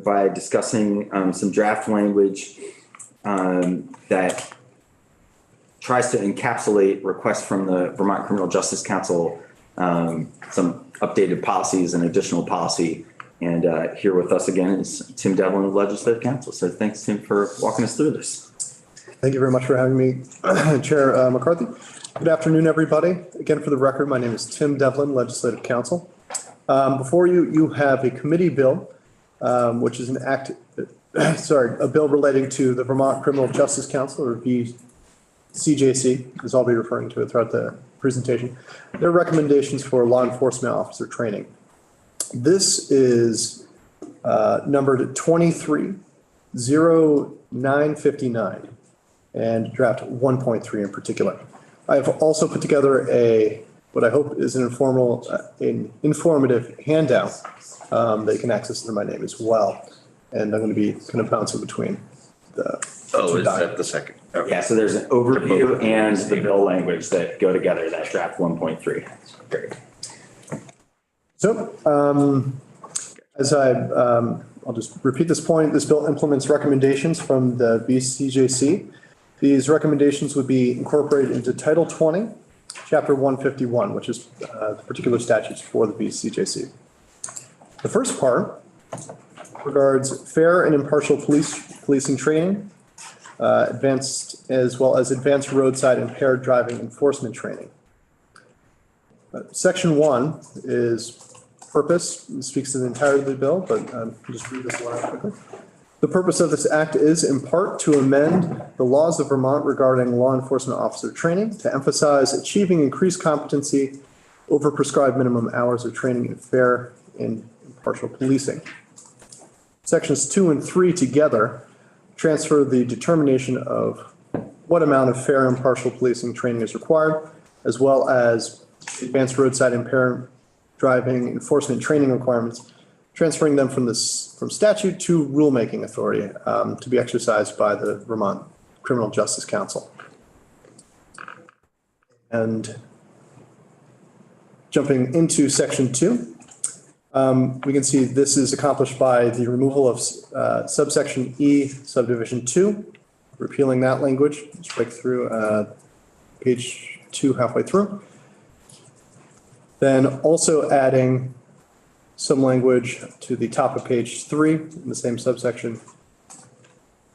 by discussing some draft language that tries to encapsulate requests from the Vermont Criminal Justice Council, some updated policies and additional policy. And here with us again is Tim Devlin of Legislative Council. So thanks, Tim, for walking us through this. Thank you very much for having me, Chair McCarthy. Good afternoon, everybody. Again, for the record, my name is Tim Devlin, Legislative Council. Before you, you have a committee bill, which is a bill relating to the Vermont Criminal Justice Council, or VCJC, as I'll be referring to it throughout the presentation. Their recommendations for law enforcement officer training. This is numbered 230959 and draft 1.3 in particular. I have also put together what I hope is an informative handout that you can access through my name as well. And I'm going to be kind of bouncing between the is that the second? Okay. Yeah, so there's an overview and the bill language that go together, that draft 1.3. Great. So, I'll just repeat this point. This bill implements recommendations from the VCJC. These recommendations would be incorporated into Title 20, Chapter 151, which is the particular statutes for the VCJC. The first part regards fair and impartial policing training, advanced roadside impaired driving enforcement training. Section 1 is purpose. It speaks to the entirety of the bill, but I'll just read this one out quickly. The purpose of this act is, in part, to amend the laws of Vermont regarding law enforcement officer training to emphasize achieving increased competency over prescribed minimum hours of training in fair and impartial policing. Sections 2 and 3 together transfer the determination of what amount of fair and impartial policing training is required, as well as advanced roadside impaired driving enforcement training requirements, transferring them from statute to rulemaking authority to be exercised by the Vermont Criminal Justice Council. And jumping into section 2, we can see this is accomplished by the removal of subsection E, subdivision 2, repealing that language. Just break through page 2 halfway through. Then also adding some language to the top of page 3 in the same subsection.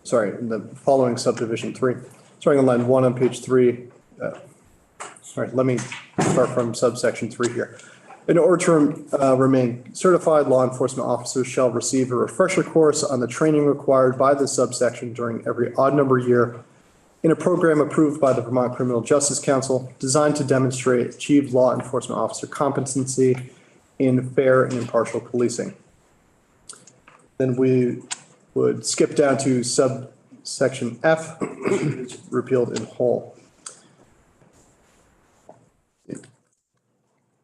Sorry, in the following subdivision 3. Starting on line 1 on page 3. All right, let me start from subsection 3 here. In order to remain certified, law enforcement officers shall receive a refresher course on the training required by this subsection during every odd number year in a program approved by the Vermont Criminal Justice Council designed to demonstrate achieved law enforcement officer competency in fair and impartial policing. Then we would skip down to subsection F, which is repealed in whole.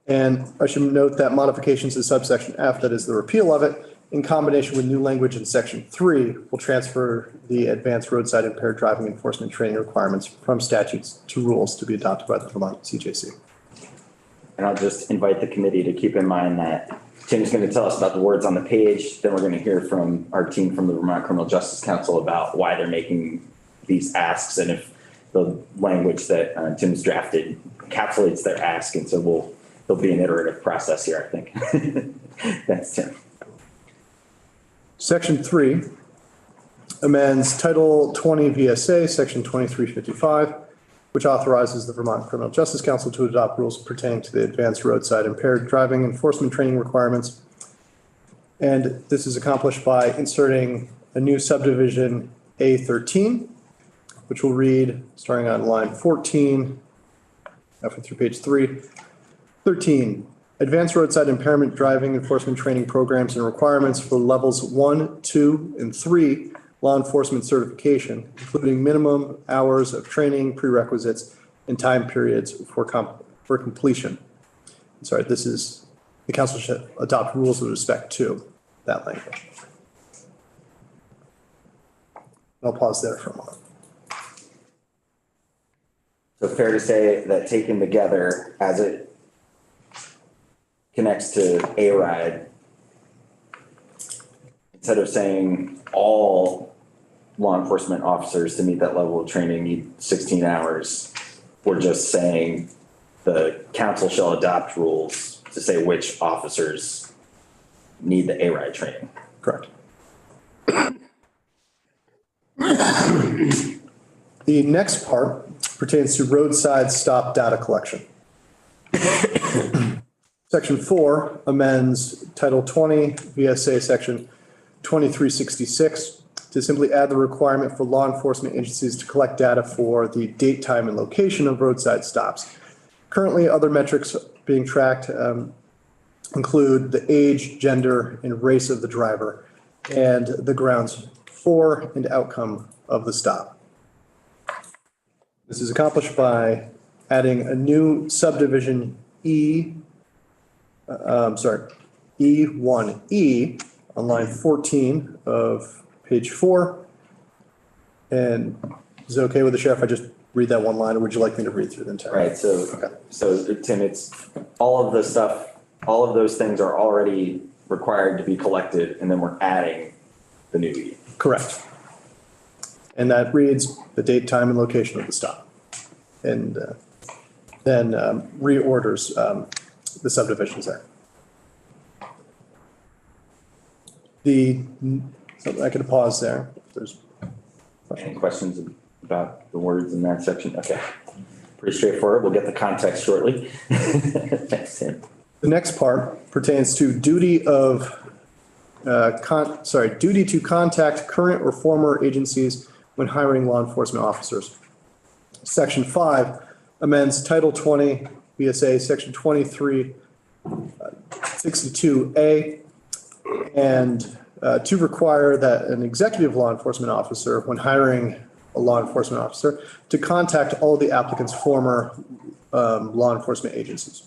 And I should note that modifications to subsection F, that is the repeal of it, in combination with new language in section 3, will transfer the advanced roadside impaired driving enforcement training requirements from statutes to rules to be adopted by the Vermont CJC. And I'll just invite the committee to keep in mind that Tim's going to tell us about the words on the page. Then we're going to hear from our team from the Vermont Criminal Justice Council about why they're making these asks and if the language that Tim's drafted encapsulates their ask. And so there'll be an iterative process here, I think. Thanks, Tim. Section 3 amends Title 20 VSA, Section 2355, which authorizes the Vermont Criminal Justice Council to adopt rules pertaining to the advanced roadside impaired driving enforcement training requirements. And this is accomplished by inserting a new subdivision A13, which will read, starting on line 14, halfway through page 3, 13. Advanced roadside impairment driving enforcement training programs and requirements for levels 1, 2, and 3 law enforcement certification, including minimum hours of training, prerequisites, and time periods for completion. Sorry, this is, the council should adopt rules with respect to that language. I'll pause there for a moment. So fair to say that taken together as it connects to A-RIDE, it instead of saying all law enforcement officers to meet that level of training need 16 hours, we're just saying the council shall adopt rules to say which officers need the ARID training. Correct. The next part pertains to roadside stop data collection. Section 4 amends Title 20 VSA Section 2366 to simply add the requirement for law enforcement agencies to collect data for the date, time, and location of roadside stops. Currently, other metrics being tracked include the age, gender, and race of the driver, and the grounds for and outcome of the stop. This is accomplished by adding a new subdivision E1E on line 14 of page 4. And is it okay with the sheriff if I just read that one line, or would you like me to read through the entire? Right, so Tim, it's all of the stuff, all of those things are already required to be collected, and then we're adding the new E. Correct. And that reads the date, time, and location of the stop. And then reorders the subdivisions there. So I could pause there. If there's Any questions about the words in that section? Okay, pretty straightforward. We'll get the context shortly. Thanks, Tim. The next part pertains to duty to contact current or former agencies when hiring law enforcement officers. Section 5 amends Title 20 VSA Section 2362A and to require that an executive law enforcement officer, when hiring a law enforcement officer, to contact all the applicant's former law enforcement agencies,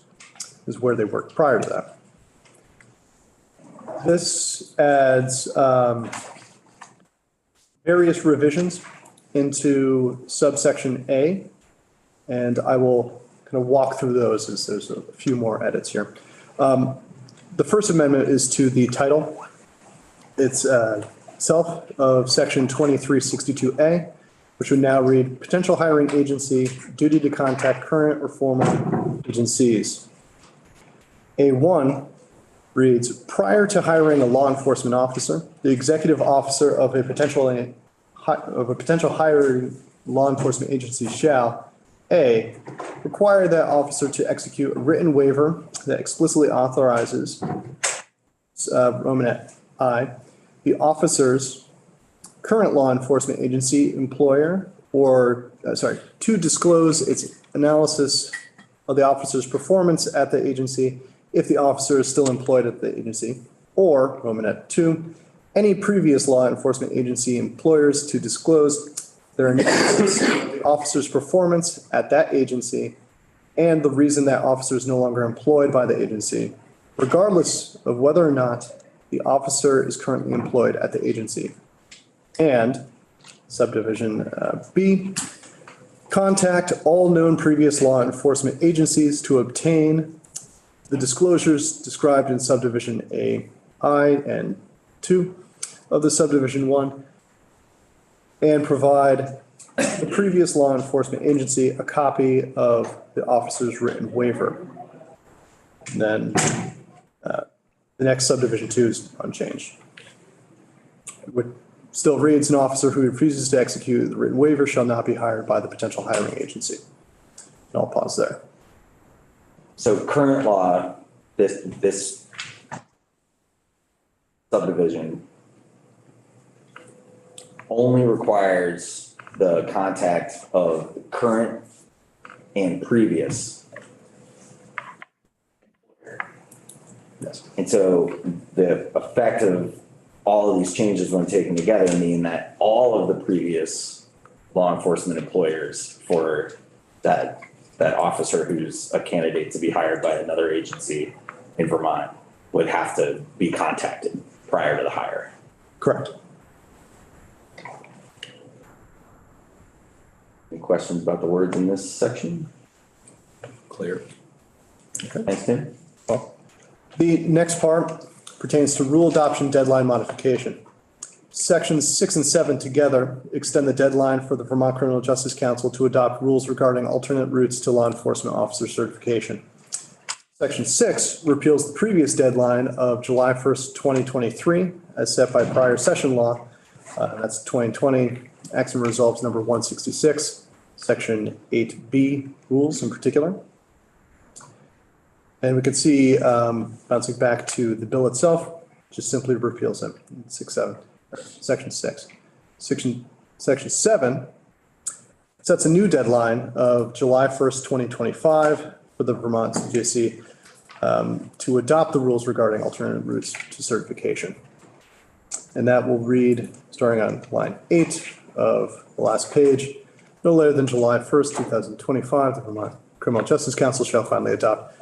is where they worked prior to that. This adds various revisions into subsection A, and I will kind of walk through those as there's a few more edits here. The first amendment is to the title. It's itself of section 2362A, which would now read potential hiring agency, duty to contact current or former agencies. A1 reads, prior to hiring a law enforcement officer, the executive officer of a potential hiring law enforcement agency shall, A, require that officer to execute a written waiver that explicitly authorizes, Romanet I, the officer's current law enforcement agency employer to disclose its analysis of the officer's performance at the agency if the officer is still employed at the agency, or Romanet 2, any previous law enforcement agency employers to disclose their analysis of the officer's performance at that agency and the reason that officer is no longer employed by the agency, regardless of whether or not the officer is currently employed at the agency. And subdivision B, contact all known previous law enforcement agencies to obtain the disclosures described in subdivision A, I, and 2 of the subdivision 1, and provide the previous law enforcement agency a copy of the officer's written waiver. And then the next subdivision 2 is unchanged. It would still reads, an officer who refuses to execute the written waiver shall not be hired by the potential hiring agency. And I'll pause there. So current law, this subdivision only requires the contact of current and previous. Yes. And so the effect of all of these changes when taken together mean that all of the previous law enforcement employers for that officer who's a candidate to be hired by another agency in Vermont would have to be contacted prior to the hire. Correct. Any questions about the words in this section? Clear. Okay. Thanks, Tim. Well, the next part pertains to rule adoption deadline modification. Sections 6 and 7 together extend the deadline for the Vermont Criminal Justice Council to adopt rules regarding alternate routes to law enforcement officer certification. Section 6 repeals the previous deadline of July 1st, 2023, as set by prior session law. That's 2020 Acts and Resolves number 166, Section 8B rules in particular. And we can see, bouncing back to the bill itself, just simply repeals them, Section 6. Section 7 sets a new deadline of July 1st, 2025 for the Vermont CJC to adopt the rules regarding alternative routes to certification. And that will read, starting on line 8 of the last page, no later than July 1st, 2025, the Vermont Criminal Justice Council shall finally adopt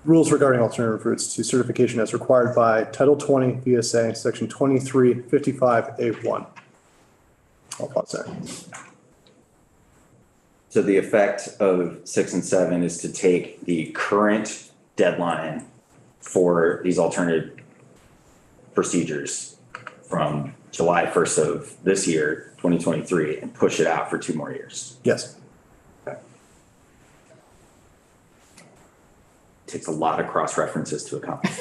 rules regarding alternative routes to certification as required by Title 20 VSA, Section 2355A1. I'll pause there. So the effect of 6 and 7 is to take the current deadline for these alternative procedures from July 1st of this year, 2023, and push it out for 2 more years. Yes. Takes a lot of cross references to accomplish.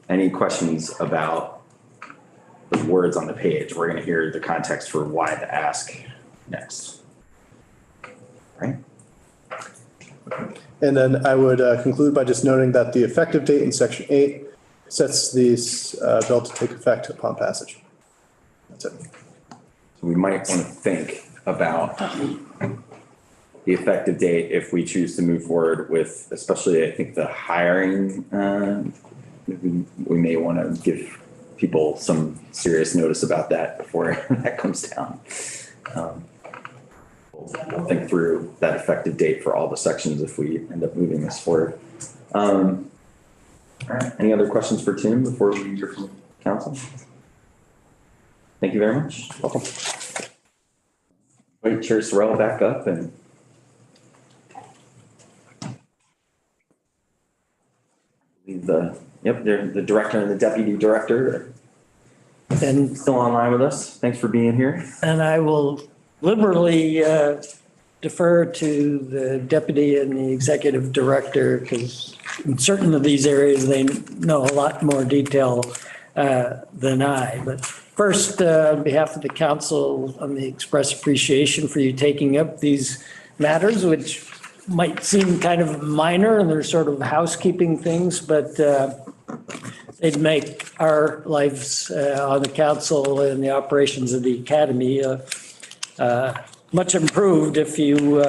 Any questions about the words on the page? We're going to hear the context for why the ask next. Right. And then I would conclude by just noting that the effective date in Section 8 sets this bill to take effect upon passage. That's it. So we might want to think about the effective date if we choose to move forward with, especially I think the hiring, we may want to give people some serious notice about that before that comes down. We'll think through that effective date for all the sections if we end up moving this forward. All right, any other questions for Tim before we hear from council? Thank you very much. Welcome. Wait, Chair Sorrell back up and they're the director and the deputy director and still online with us. Thanks for being here. And I will liberally defer to the deputy and the executive director because in certain of these areas, they know a lot more detail than I. But first, on behalf of the council, let me express appreciation for you taking up these matters, which might seem kind of minor and they're sort of housekeeping things, but they'd make our lives on the council and the operations of the academy much improved if you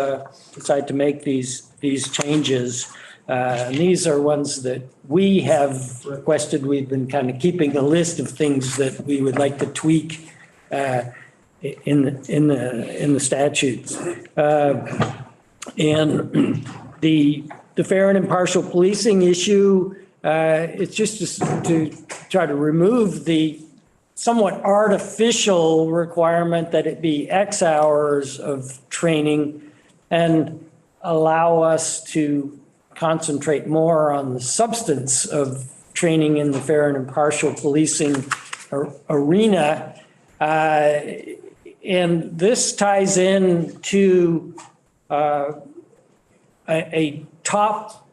decide to make these changes. And these are ones that we have requested. We've been kind of keeping a list of things that we would like to tweak in the statutes. And the fair and impartial policing issue, it's just to try to remove the somewhat artificial requirement that it be X hours of training and allow us to concentrate more on the substance of training in the fair and impartial policing arena. And this ties in to a top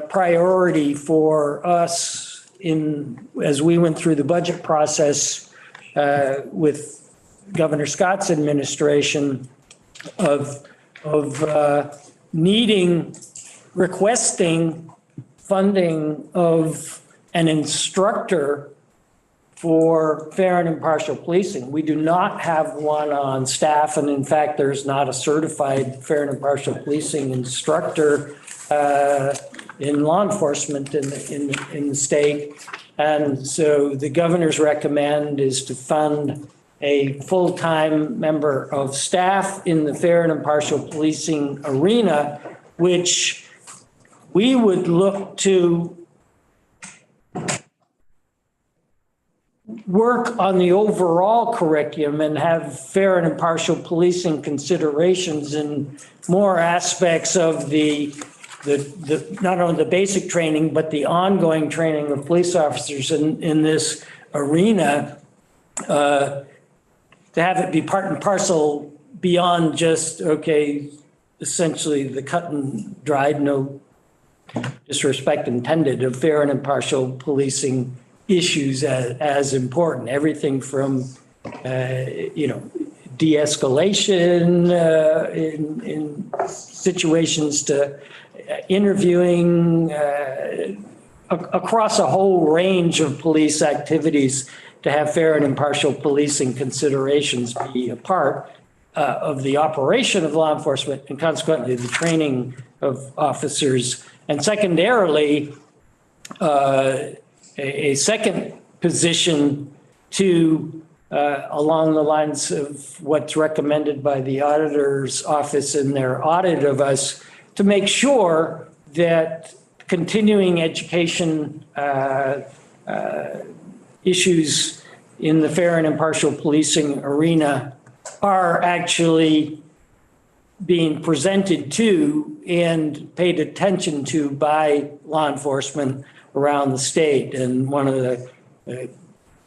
priority for us as we went through the budget process with Governor Scott's administration of requesting funding of an instructor for fair and impartial policing. We do not have one on staff, and in fact, there's not a certified fair and impartial policing instructor in law enforcement in the state. And so the governor's recommend is to fund a full-time member of staff in the fair and impartial policing arena, which we would look to work on the overall curriculum and have fair and impartial policing considerations in more aspects of the not only the basic training, but the ongoing training of police officers in this arena, to have it be part and parcel beyond just, okay, essentially the cut and dried, no disrespect intended, of fair and impartial policing issues as important. Everything from, de-escalation in situations to interviewing across a whole range of police activities, to have fair and impartial policing considerations be a part of the operation of law enforcement and consequently the training of officers. And secondarily, a second position to along the lines of what's recommended by the auditor's office in their audit of us, to make sure that continuing education issues in the fair and impartial policing arena are actually being presented to and paid attention to by law enforcement around the state. And one of the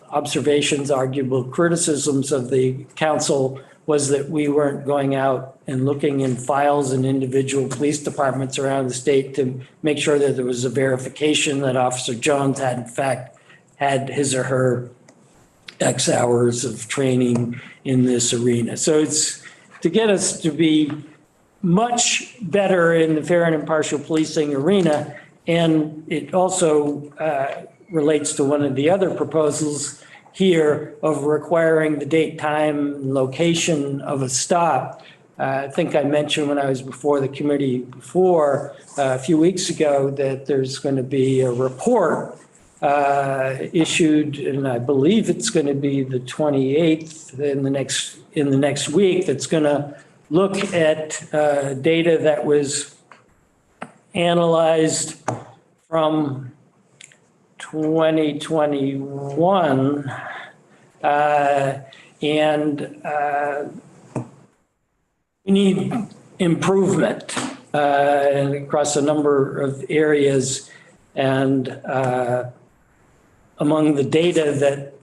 observations, arguable criticisms of the council was that we weren't going out and looking in files in individual police departments around the state to make sure that there was a verification that Officer Jones had in fact had his or her X hours of training in this arena. So it's to get us to be much better in the fair and impartial policing arena. And it also relates to one of the other proposals here of requiring the date, time, location of a stop. I think I mentioned when I was before the committee before a few weeks ago that there's going to be a report issued, and I believe it's going to be the 28th in the next week, that's going to look at data that was analyzed from 2021 and we need improvement across a number of areas. And among the data that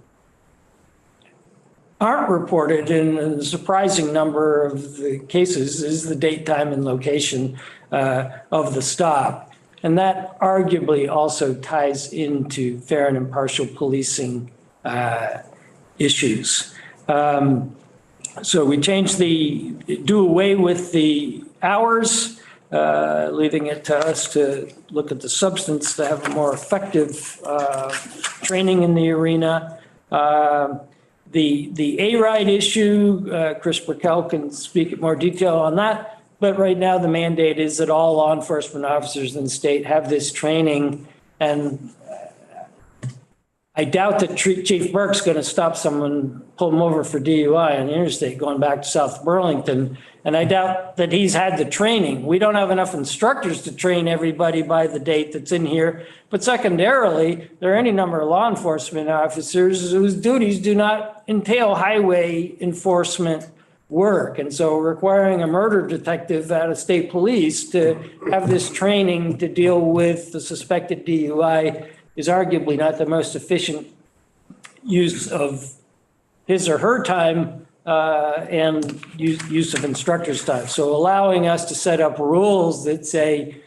aren't reported in a surprising number of the cases is the date, time, and location of the stop. And that arguably also ties into fair and impartial policing issues. So we do away with the hours, leaving it to us to look at the substance to have a more effective training in the arena. The A-RIDE issue, Chris Burkell can speak in more detail on that. But right now the mandate is that all law enforcement officers in the state have this training. And I doubt that Chief Burke's going to stop someone, pull them over for DUI on the interstate going back to South Burlington. And I doubt that he's had the training. We don't have enough instructors to train everybody by the date that's in here. But secondarily, there are any number of law enforcement officers whose duties do not entail highway enforcement work. And so requiring a murder detective out of state police to have this training to deal with the suspected DUI is arguably not the most efficient use of his or her time and use of instructor's time. So allowing us to set up rules that say,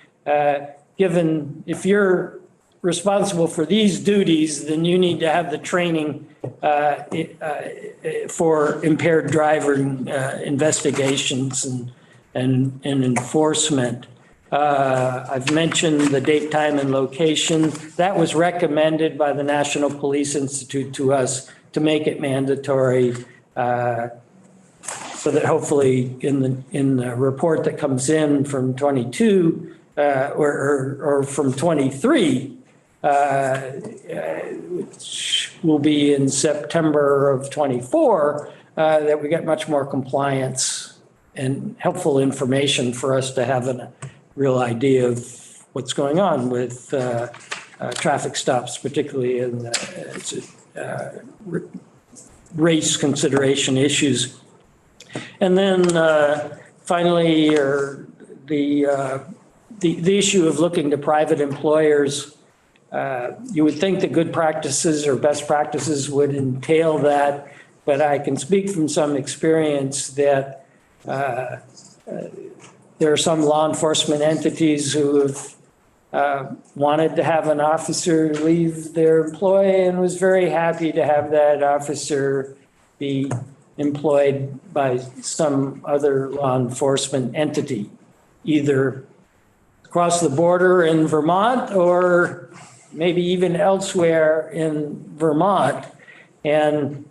given if you're responsible for these duties, then you need to have the training for impaired driver investigations and enforcement. I've mentioned the date, time, and location. That was recommended by the National Police Institute to us to make it mandatory, so that hopefully in the report that comes in from 22 or from 23, which will be in September of 24, that we get much more compliance and helpful information for us to have a real idea of what's going on with traffic stops, particularly in race consideration issues. And then finally, the the issue of looking to private employers, you would think that good practices or best practices would entail that, but I can speak from some experience that there are some law enforcement entities who have wanted to have an officer leave their employ and was very happy to have that officer be employed by some other law enforcement entity, either across the border in Vermont or maybe even elsewhere in Vermont. And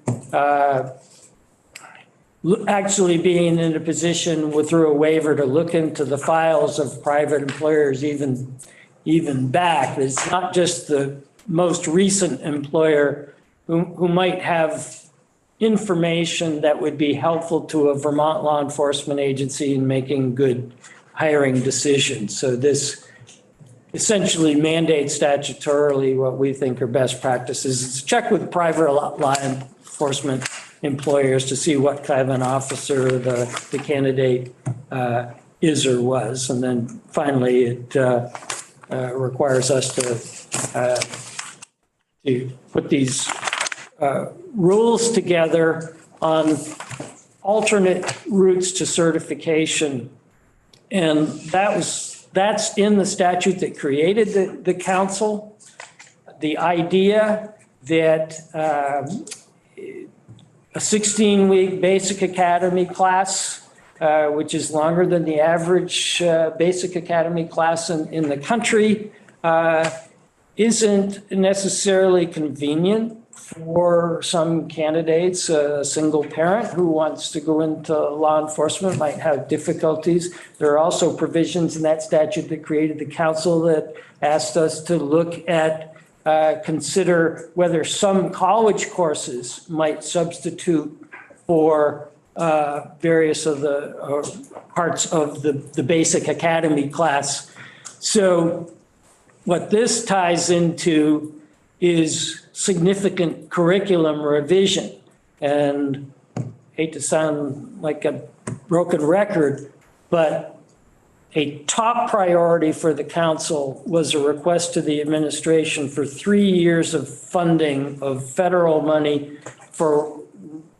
actually being in a position through a waiver to look into the files of private employers even back. It's not just the most recent employer who might have information that would be helpful to a Vermont law enforcement agency in making good hiring decisions. So this essentially mandates statutorily what we think are best practices. It's check with private law enforcement employers to see what kind of an officer the candidate is or was. And then finally, it requires us to put these rules together on alternate routes to certification. And that's in the statute that created the council. The idea that a 16-week basic academy class, which is longer than the average basic academy class in the country, isn't necessarily convenient for some candidates. A single parent who wants to go into law enforcement might have difficulties. There are also provisions in that statute that created the council that asked us to look at, consider whether some college courses might substitute for various of the parts of the basic academy class. So what this ties into is significant curriculum revision. And I hate to sound like a broken record, but a top priority for the council was a request to the administration for 3 years of funding of federal money for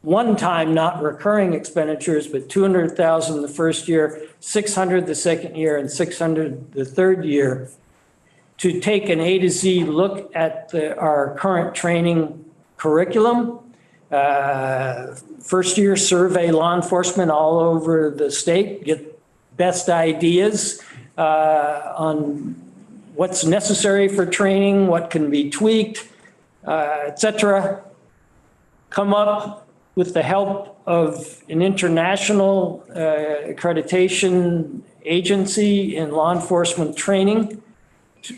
one-time, not recurring expenditures, but 200,000 the first year, 600 the second year, and 600 the third year, to take an A to Z look at our current training curriculum. First year survey law enforcement all over the state, get best ideas on what's necessary for training, what can be tweaked, et cetera. Come up with the help of an international accreditation agency in law enforcement training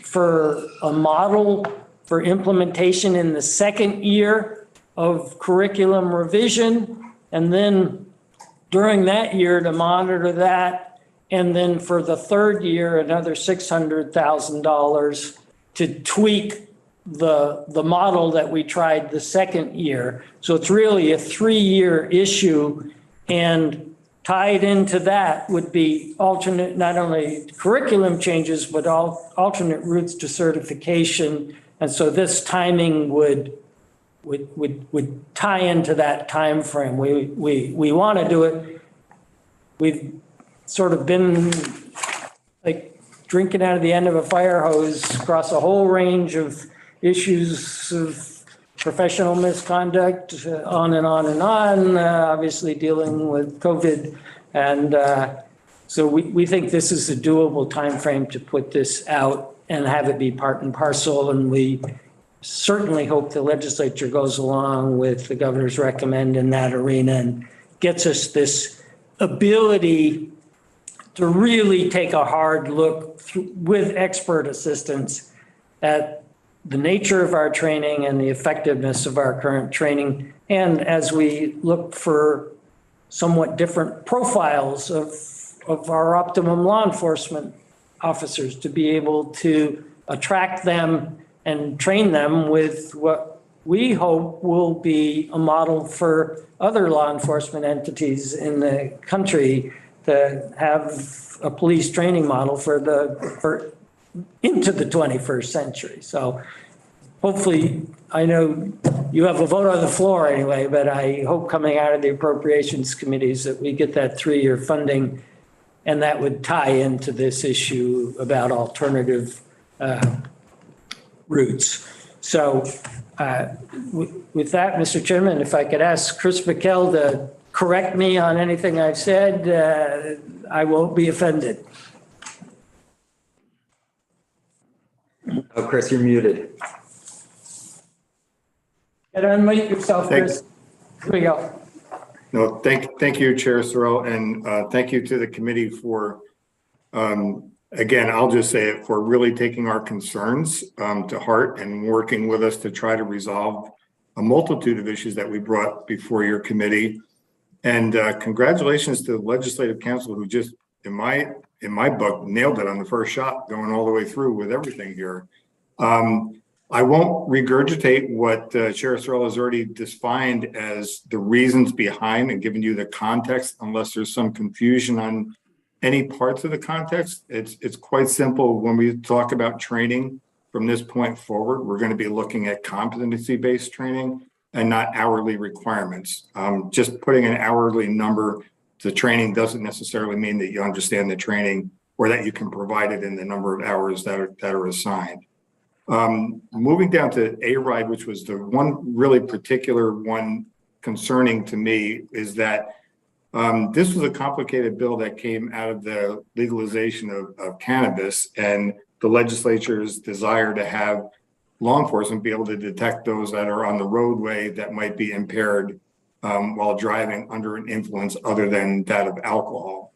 for a model for implementation in the second year of curriculum revision, and then during that year to monitor that, and then for the third year, another $600,000 to tweak the model that we tried the second year. So it's really a 3-year issue, and tied into that would be alternate, not only curriculum changes, but alternate routes to certification. And so this timing would tie into that time frame. We want to do it. We've sort of been like drinking out of the end of a fire hose across a whole range of issues of professional misconduct, on and on and on, obviously dealing with COVID. And so we think this is a doable timeframe to put this out and have it be part and parcel. And we certainly hope the legislature goes along with the governor's recommend in that arena and gets us this ability to really take a hard look with expert assistance at the nature of our training and the effectiveness of our current training. And as we look for somewhat different profiles of our optimum law enforcement officers, to be able to attract them and train them with what we hope will be a model for other law enforcement entities in the country to have a police training model for into the 21st century. So hopefully, I know you have a vote on the floor anyway, but I hope coming out of the appropriations committees that we get that 3-year funding, and that would tie into this issue about alternative routes. So with that, Mr. Chairman, if I could ask Chris McKell to correct me on anything I've said, I won't be offended. Oh, Chris, you're muted. And unmute yourself, Chris. Here we go. No, thank you, Chair Sorrell, and thank you to the committee for, again, I'll just say it, for really taking our concerns to heart and working with us to try to resolve a multitude of issues that we brought before your committee. And congratulations to the Legislative Council, who just, in my book, nailed it on the first shot, going all the way through with everything here. I won't regurgitate what Chair Sorrell has already defined as the reasons behind and given you the context, unless there's some confusion on any parts of the context. It's quite simple. When we talk about training from this point forward, we're going to be looking at competency-based training and not hourly requirements. Just putting an hourly number to training doesn't necessarily mean that you understand the training or that you can provide it in the number of hours that are assigned. Moving down to A-RIDE, which was the one really particular one concerning to me, is that this was a complicated bill that came out of the legalization of cannabis and the legislature's desire to have law enforcement be able to detect those that are on the roadway that might be impaired while driving under an influence other than that of alcohol.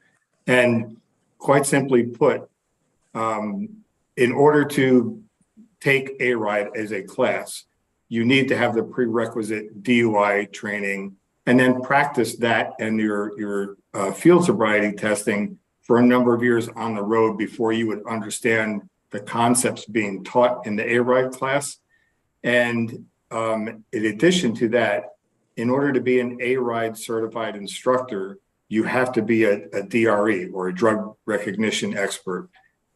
And quite simply put, in order to take A-RIDE as a class, you need to have the prerequisite DUI training and then practice that and your field sobriety testing for a number of years on the road before you would understand the concepts being taught in the A-RIDE class. And in addition to that, in order to be an A-RIDE certified instructor, you have to be a DRE, or a drug recognition expert.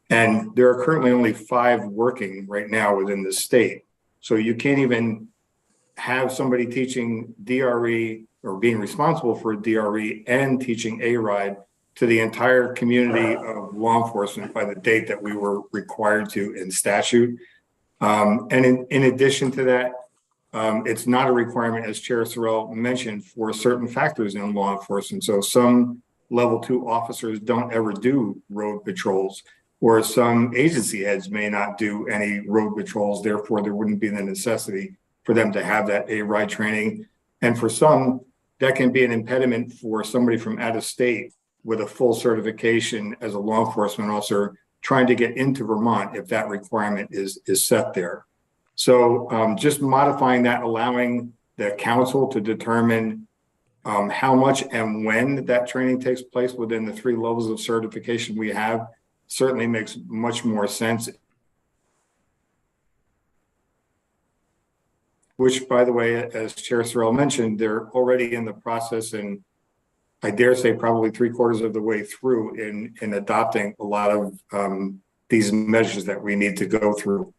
And there are currently only 5 working right now within the state. So you can't even have somebody teaching DRE or being responsible for a DRE and teaching A-RIDE to the entire community of law enforcement by the date that we were required to in statute. And in addition to that, it's not a requirement, as Chair Sorrell mentioned, for certain factors in law enforcement. So some level 2 officers don't ever do road patrols, or some agency heads may not do any road patrols. Therefore, there wouldn't be the necessity for them to have that A-RIDE training. And for some, that can be an impediment for somebody from out of state with a full certification as a law enforcement officer trying to get into Vermont if that requirement is set there. So just modifying that, allowing the council to determine how much and when that training takes place within the 3 levels of certification we have certainly makes much more sense. Which, by the way, as Chair Sorrell mentioned, they're already in the process, and I dare say probably 3/4 of the way through in adopting a lot of these measures that we need to go through.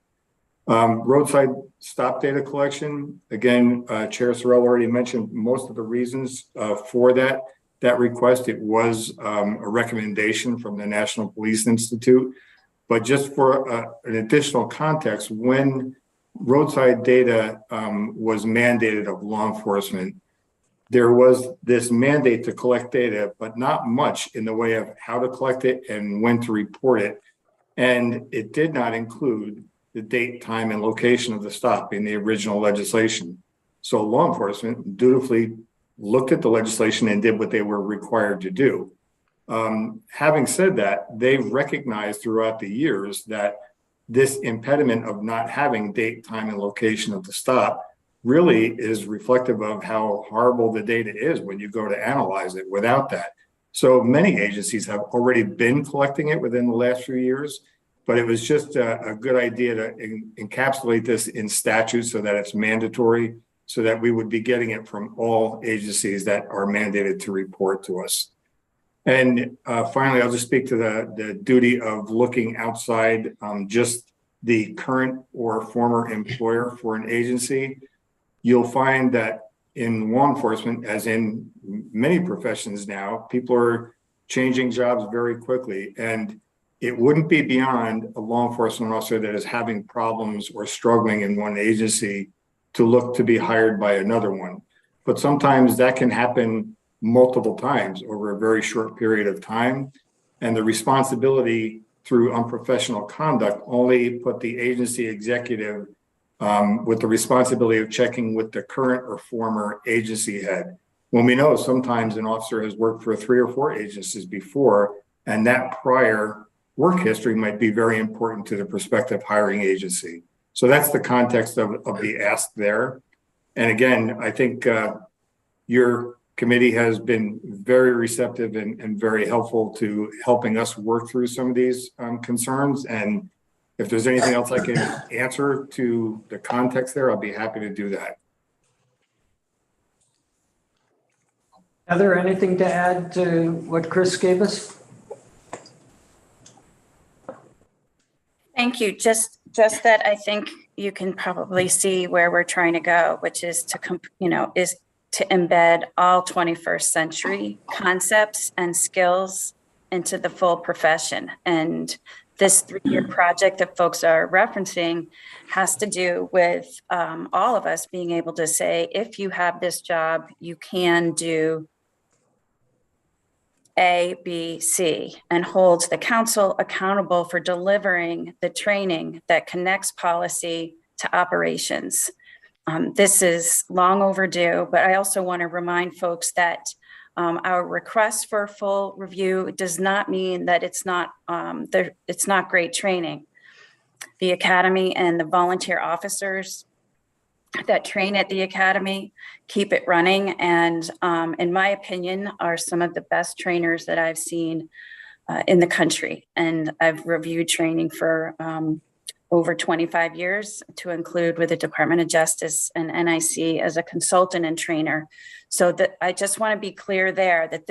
Roadside stop data collection. Again, Chair Sorrell already mentioned most of the reasons for that request. It was a recommendation from the National Police Institute. But just for an additional context, when roadside data was mandated of law enforcement, there was this mandate to collect data, but not much in the way of how to collect it and when to report it. And it did not include the date, time, and location of the stop in the original legislation. So law enforcement dutifully looked at the legislation and did what they were required to do. Having said that, they've recognized throughout the years that this impediment of not having date, time, and location of the stop really is reflective of how horrible the data is when you go to analyze it without that. So many agencies have already been collecting it within the last few years, but it was just a good idea to encapsulate this in statute so that it's mandatory, so that we would be getting it from all agencies that are mandated to report to us. And finally, I'll just speak to the duty of looking outside just the current or former employer for an agency. You'll find that in law enforcement, as in many professions now, people are changing jobs very quickly. And it wouldn't be beyond a law enforcement officer that is having problems or struggling in one agency to look to be hired by another one. But sometimes that can happen multiple times over a very short period of time. And the responsibility through unprofessional conduct only put the agency executive with the responsibility of checking with the current or former agency head. When we know sometimes an officer has worked for 3 or 4 agencies before, and that prior work history might be very important to the prospective hiring agency. So that's the context of the ask there. And again, I think your committee has been very receptive and very helpful to helping us work through some of these concerns. And if there's anything else I can answer to the context there, I'll be happy to do that. Heather, anything to add to what Chris gave us? Thank you. Just that I think you can probably see where we're trying to go, which is to embed all 21st century concepts and skills into the full profession. And this 3-year project that folks are referencing has to do with all of us being able to say, if you have this job, you can do A, B, C, and holds the council accountable for delivering the training that connects policy to operations. This is long overdue, but I also want to remind folks that our request for a full review does not mean that it's not great training. The academy and the volunteer officers that train at the academy keep it running, and in my opinion are some of the best trainers that I've seen in the country. And I've reviewed training for over 25 years, to include with the Department of Justice and NIC as a consultant and trainer. So that I just want to be clear there that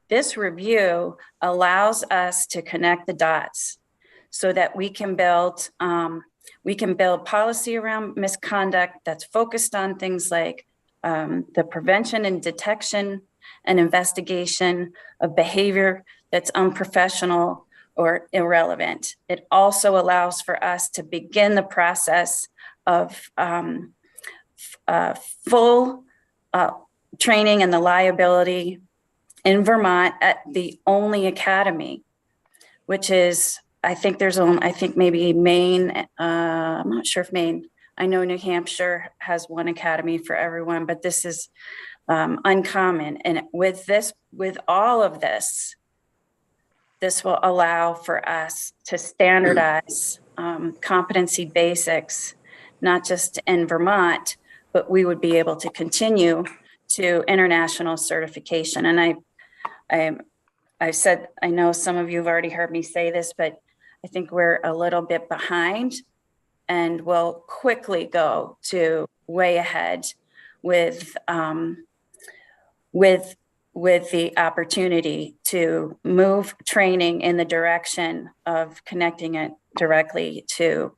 this review allows us to connect the dots so that we can build policy around misconduct that's focused on things like the prevention and detection and investigation of behavior that's unprofessional or irrelevant. It also allows for us to begin the process of full training and the liability in Vermont at the only academy, which is, I think maybe Maine, I'm not sure if Maine, I know New Hampshire has one academy for everyone, but this is uncommon. And with all of this will allow for us to standardize competency basics, not just in Vermont, but we would be able to continue to international certification. And I said, I know some of you have already heard me say this, but I think we're a little bit behind, and we'll quickly go to way ahead with the opportunity to move training in the direction of connecting it directly to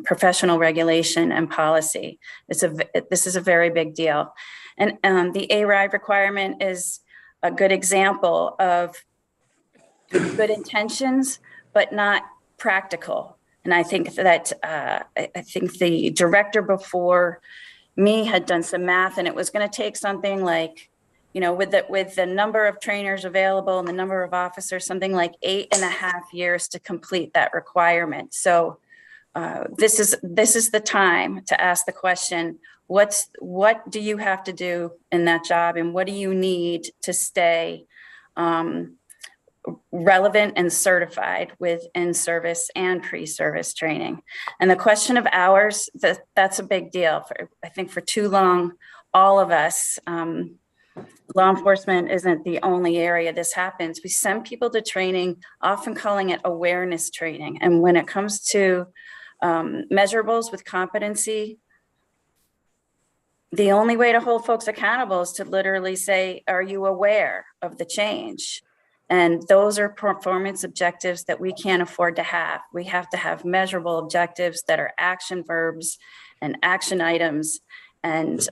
professional regulation and policy. This is a very big deal. And the ARIVE requirement is a good example of good intentions, but not practical. And I think that I think the director before me had done some math, and it was going to take something like, with the number of trainers available and the number of officers, something like 8.5 years to complete that requirement. So this is the time to ask the question: what do you have to do in that job, and what do you need to stay relevant and certified with in-service and pre-service training? And the question of hours, that's a big deal. I think for too long, all of us, law enforcement isn't the only area this happens. We send people to training, often calling it awareness training. And when it comes to measurables with competency, the only way to hold folks accountable is to literally say, are you aware of the change? And those are performance objectives that we can't afford to have. We have to have measurable objectives that are action verbs and action items. And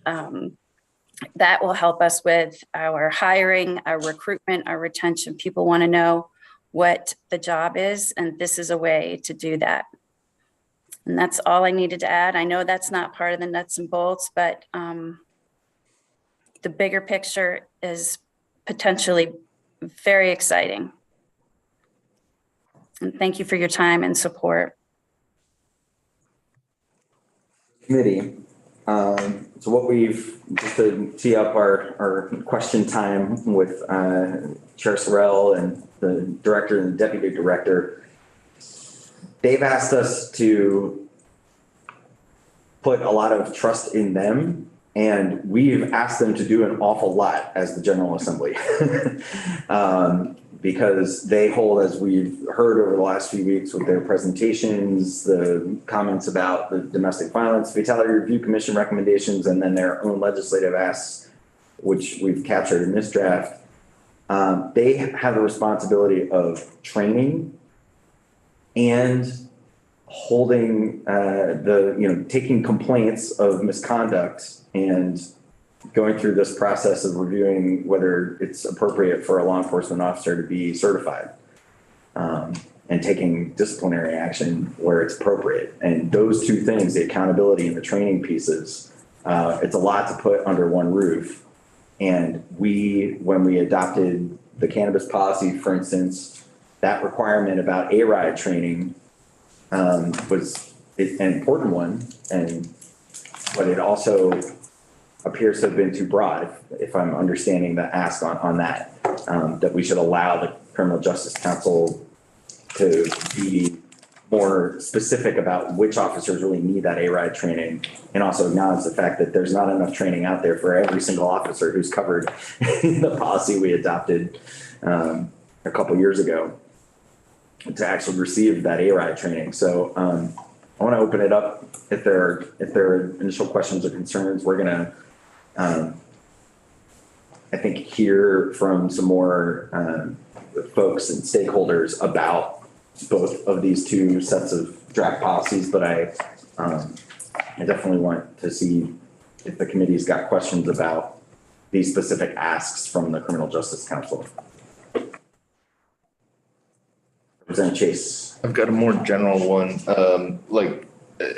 that will help us with our hiring, our recruitment, our retention. People want to know what the job is, and this is a way to do that. And that's all I needed to add. I know that's not part of the nuts and bolts, but the bigger picture is potentially very exciting. And thank you for your time and support. Committee. So what we've, just to tee up our question time with Chair Sorrell and the director and the deputy director, they've asked us to put a lot of trust in them, and we've asked them to do an awful lot as the General Assembly. Because they hold, as we've heard over the last few weeks with their presentations, the comments about the Domestic Violence Fatality Review Commission recommendations, and then their own legislative asks, which we've captured in this draft, they have the responsibility of training and holding taking complaints of misconduct and going through this process of reviewing whether it's appropriate for a law enforcement officer to be certified, and taking disciplinary action where it's appropriate. And those two things, the accountability and the training pieces, it's a lot to put under one roof. And when we adopted the cannabis policy, for instance, that requirement about A-RIDE training was an important one, but it also appears to have been too broad, if I'm understanding the ask on that, that we should allow the Criminal Justice Council to be more specific about which officers really need that A-RIDE training, and also acknowledge the fact that there's not enough training out there for every single officer who's covered in the policy we adopted a couple years ago to actually receive that A-RIDE training. So I want to open it up. If there are initial questions or concerns, we're going to I think hear from some more folks and stakeholders about both of these two sets of draft policies, but I definitely want to see if the committee's got questions about these specific asks from the Criminal Justice Council. Representative Chase. I've got a more general one.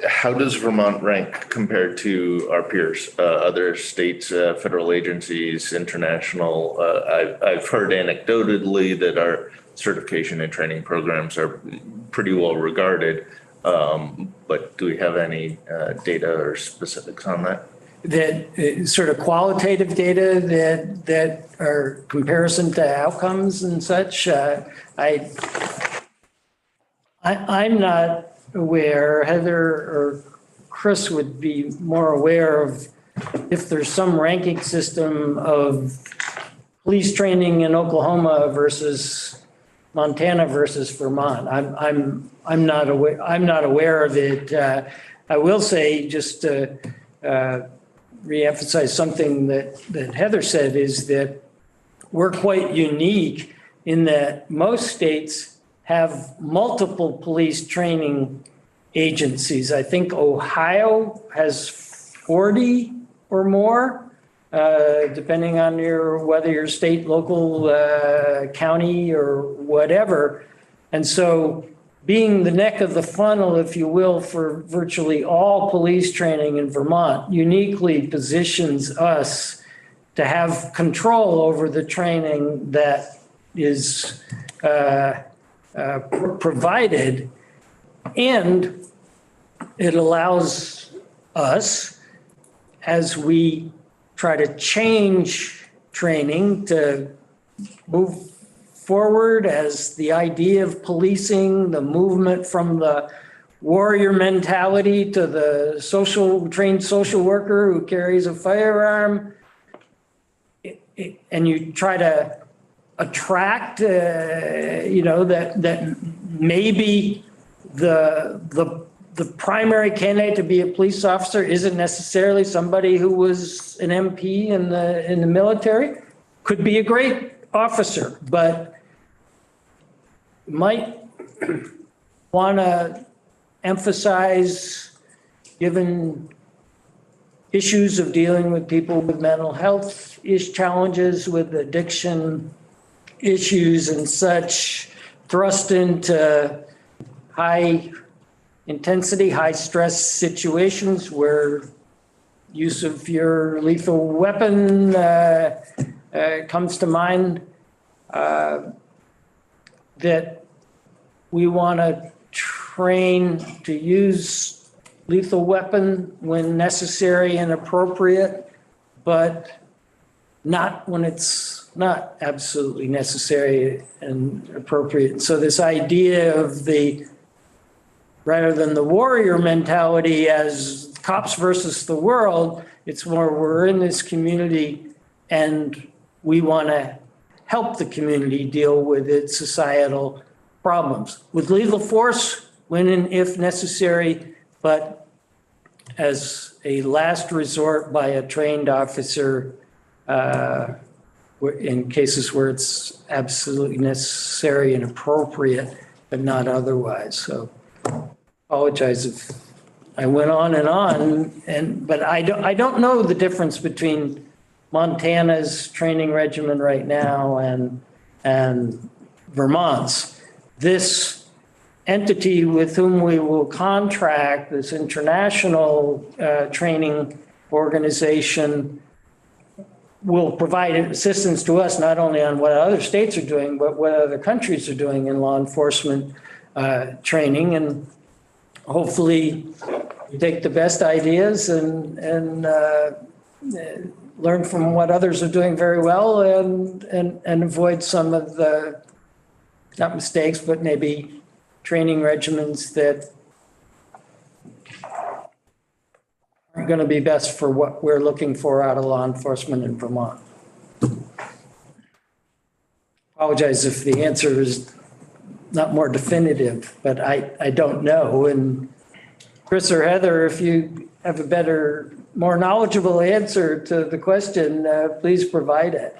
How does Vermont rank compared to our peers, other states, federal agencies, international? I've heard anecdotally that our certification and training programs are pretty well regarded, but do we have any data or specifics on that? That sort of qualitative data that are comparison to outcomes and such. I'm not aware. Heather or Chris would be more aware of if there's some ranking system of police training in Oklahoma versus Montana versus Vermont. I'm not aware of it. I will say, just to reemphasize something that Heather said, is that we're quite unique in that most states have multiple police training agencies. I think Ohio has 40 or more, depending on whether you're state, local, county, or whatever. And so being the neck of the funnel, if you will, for virtually all police training in Vermont uniquely positions us to have control over the training that is provided, and it allows us, as we try to change training, to move forward as the idea of policing, the movement from the warrior mentality to the trained social worker who carries a firearm, and you try to attract, that maybe the the primary candidate to be a police officer isn't necessarily somebody who was an MP in the military. Could be a great officer, but might want to emphasize, given issues of dealing with people with mental health challenges, with addiction issues and such, thrust into high intensity, high stress situations where use of your lethal weapon comes to mind, that we want to train to use lethal weapon when necessary and appropriate, but not when it's not absolutely necessary and appropriate. So this idea of rather than the warrior mentality as cops versus the world, it's more we're in this community and we want to help the community deal with its societal problems with lethal force when and if necessary, but as a last resort by a trained officer in cases where it's absolutely necessary and appropriate, but not otherwise. So apologize if I went on, but I don't know the difference between Montana's training regimen right now and Vermont's. This entity with whom we will contract, this international training organization, will provide assistance to us not only on what other states are doing, but what other countries are doing in law enforcement training. And hopefully we take the best ideas and learn from what others are doing very well and avoid some of the, not mistakes, but maybe training regimens that are going to be best for what we're looking for out of law enforcement in Vermont. Apologize if the answer is not more definitive, but I don't know. And Chris or Heather, if you have a better, more knowledgeable answer to the question, please provide it.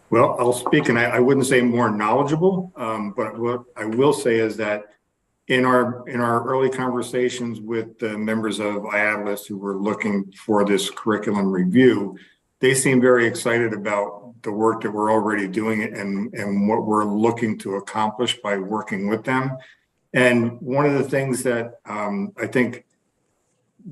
Well, I'll speak, and I wouldn't say more knowledgeable, but what I will say is that in our early conversations with the members of IABLIS who were looking for this curriculum review, they seem very excited about the work that we're already doing and what we're looking to accomplish by working with them. And one of the things that I think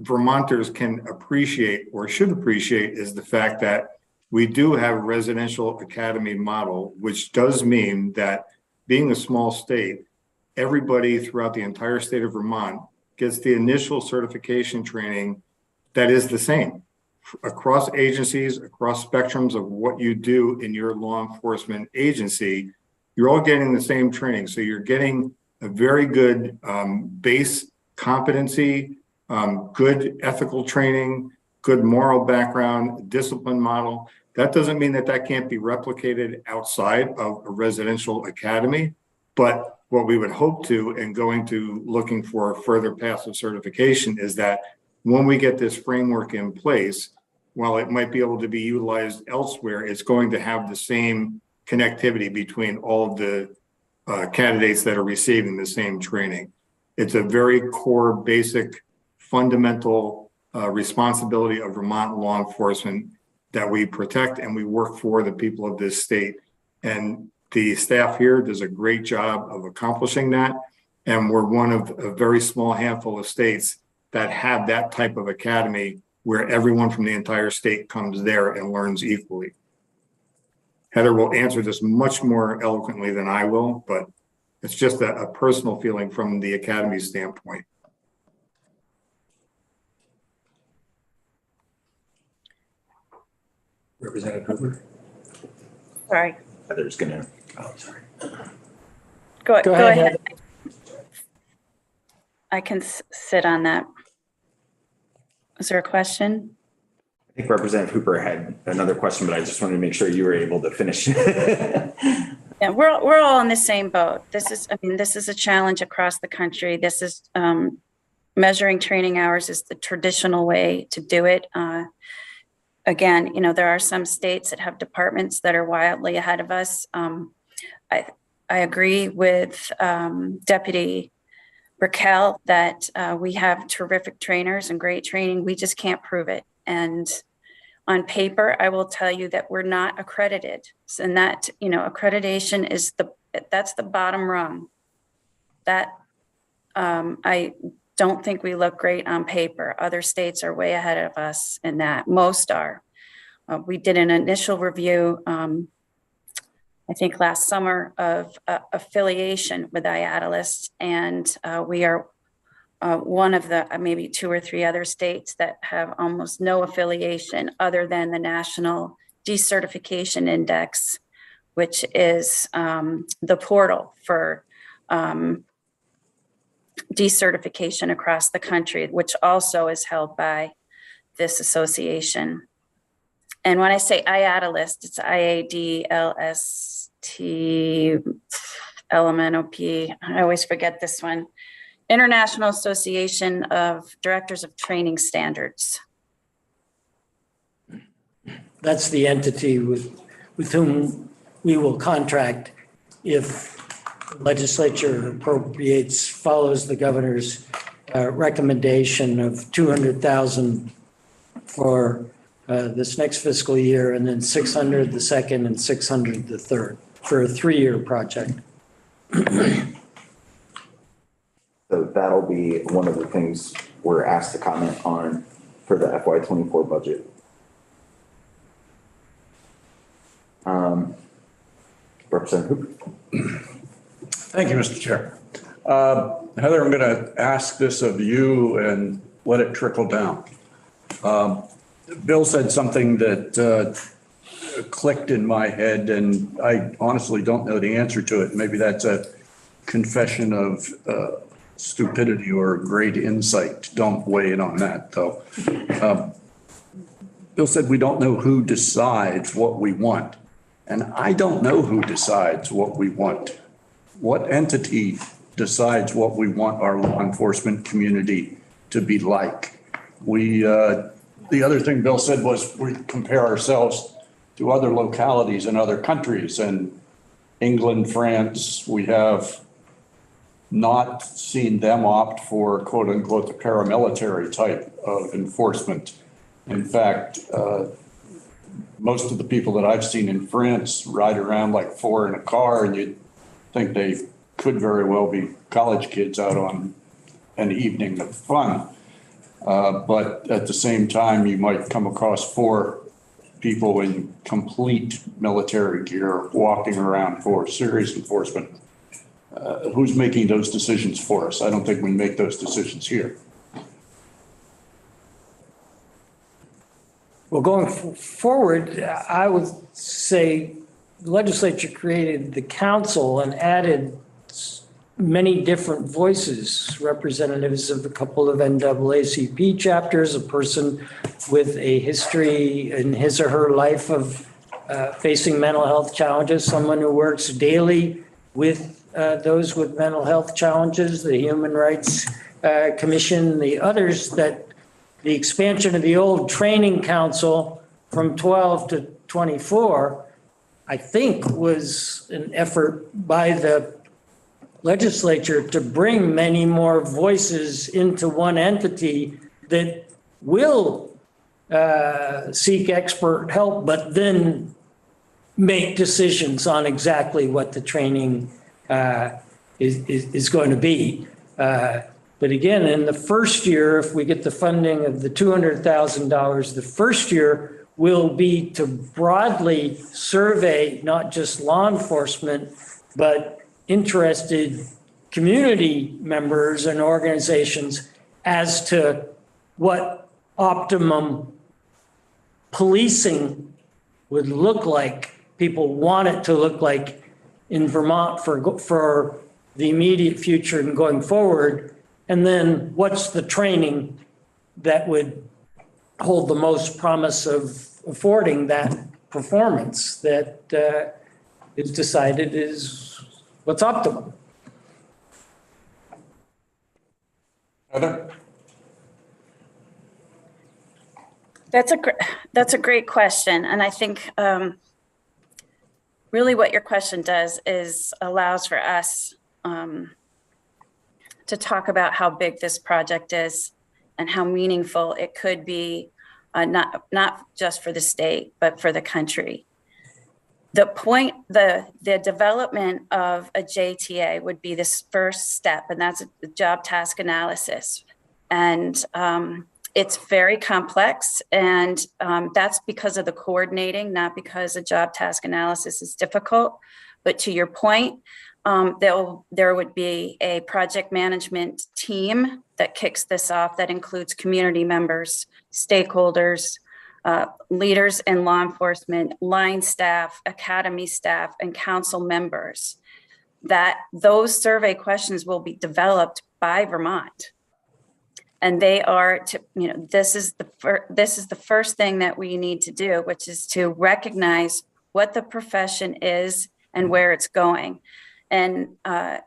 Vermonters can appreciate or should appreciate is the fact that we do have a residential academy model, which does mean that being a small state, everybody throughout the entire state of Vermont gets the initial certification training that is the same across agencies, across spectrums of what you do in your law enforcement agency. You're all getting the same training. So you're getting a very good base competency, good ethical training, good moral background, discipline model. That doesn't mean that that can't be replicated outside of a residential academy, but what we would hope to, and going to looking for further paths of certification, is that when we get this framework in place, while it might be able to be utilized elsewhere, it's going to have the same connectivity between all of the candidates that are receiving the same training. It's a very core, basic, fundamental responsibility of Vermont law enforcement that we protect and we work for the people of this state. And the staff here does a great job of accomplishing that. And we're one of a very small handful of states that have that type of academy where everyone from the entire state comes there and learns equally. Heather will answer this much more eloquently than I will, but it's just a personal feeling from the academy standpoint. Representative Hoover. Sorry. Heather's gonna, Sorry. Go ahead, ahead. I can sit on that. Is there a question? I think Representative Hooper had another question, but I just wanted to make sure you were able to finish. Yeah, Yeah, we're all in the same boat. This is a challenge across the country. This is measuring training hours is the traditional way to do it. Again, there are some states that have departments that are wildly ahead of us. I agree with Deputy Raquel that we have terrific trainers and great training. We just can't prove it. And on paper, I will tell you that we're not accredited. And that, accreditation is that's the bottom rung. That I don't think we look great on paper. Other states are way ahead of us in that. Most are. We did an initial review, I think last summer, of affiliation with IATLIST, and we are one of the maybe 2 or 3 other states that have almost no affiliation other than the National Decertification Index, which is the portal for decertification across the country, which also is held by this association. And when I say IATLIST, it's IADLST I always forget this one. International Association of Directors of Training Standards. That's the entity with whom we will contract if the legislature appropriates, follows the governor's recommendation of $200,000 for this next fiscal year, and then $600 the second and $600 the third for a 3-year project. So that'll be one of the things we're asked to comment on for the FY24 budget. Representative Hooper. Thank you, Mr. Chair. Heather, I'm going to ask this of you and let it trickle down. Bill said something that clicked in my head, and I honestly don't know the answer to it. Maybe that's a confession of stupidity or great insight. Don't weigh in on that, though. Bill said we don't know who decides what we want. And I don't know who decides what we want. What entity decides what we want our law enforcement community to be like? The other thing Bill said was we compare ourselves to other localities in other countries. And England, France, we have not seen them opt for, quote unquote, the paramilitary type of enforcement. In fact, most of the people that I've seen in France ride around like 4 in a car, and you'd think they could very well be college kids out on an evening of fun. But at the same time, you might come across 4 people in complete military gear walking around for serious enforcement. Who's making those decisions for us? I don't think we make those decisions here. Well, going forward, I would say the legislature created the council and added many different voices, representatives of a couple of NAACP chapters, a person with a history in his or her life of facing mental health challenges, someone who works daily with those with mental health challenges, the Human Rights Commission, the others. That the expansion of the old training council from 12 to 24, I think, was an effort by the legislature to bring many more voices into one entity that will seek expert help, but then make decisions on exactly what the training is going to be. But again, in the first year, if we get the funding of the $200,000, the first year will be to broadly survey not just law enforcement, but interested community members and organizations as to what optimum policing would look like, people want it to look like in Vermont for the immediate future and going forward. And then what's the training that would hold the most promise of affording that performance that is decided is what's optimal. Heather? That's a great question. And I think really what your question does is allows for us to talk about how big this project is and how meaningful it could be, not just for the state, but for the country. The development of a JTA would be this first step, and that's a job task analysis. And it's very complex, and that's because of the coordinating, not because a job task analysis is difficult. But to your point, there would be a project management team that kicks this off that includes community members, stakeholders, leaders in law enforcement, line staff, academy staff, and council members. That those survey questions will be developed by Vermont. And they are to, this is the first thing that we need to do, which is to recognize what the profession is and where it's going. And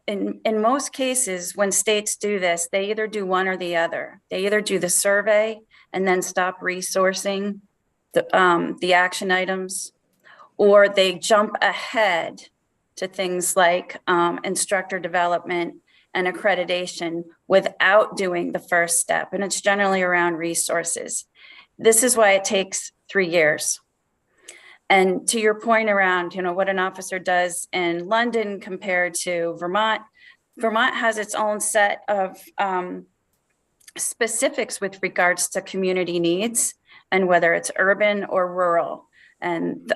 in most cases, when states do this, they either do one or the other. They either do the survey and then stop resourcing the action items, or they jump ahead to things like instructor development and accreditation without doing the first step. And it's generally around resources. This is why it takes 3 years. And to your point around, what an officer does in London compared to Vermont, Vermont has its own set of specifics with regards to community needs and whether it's urban or rural. And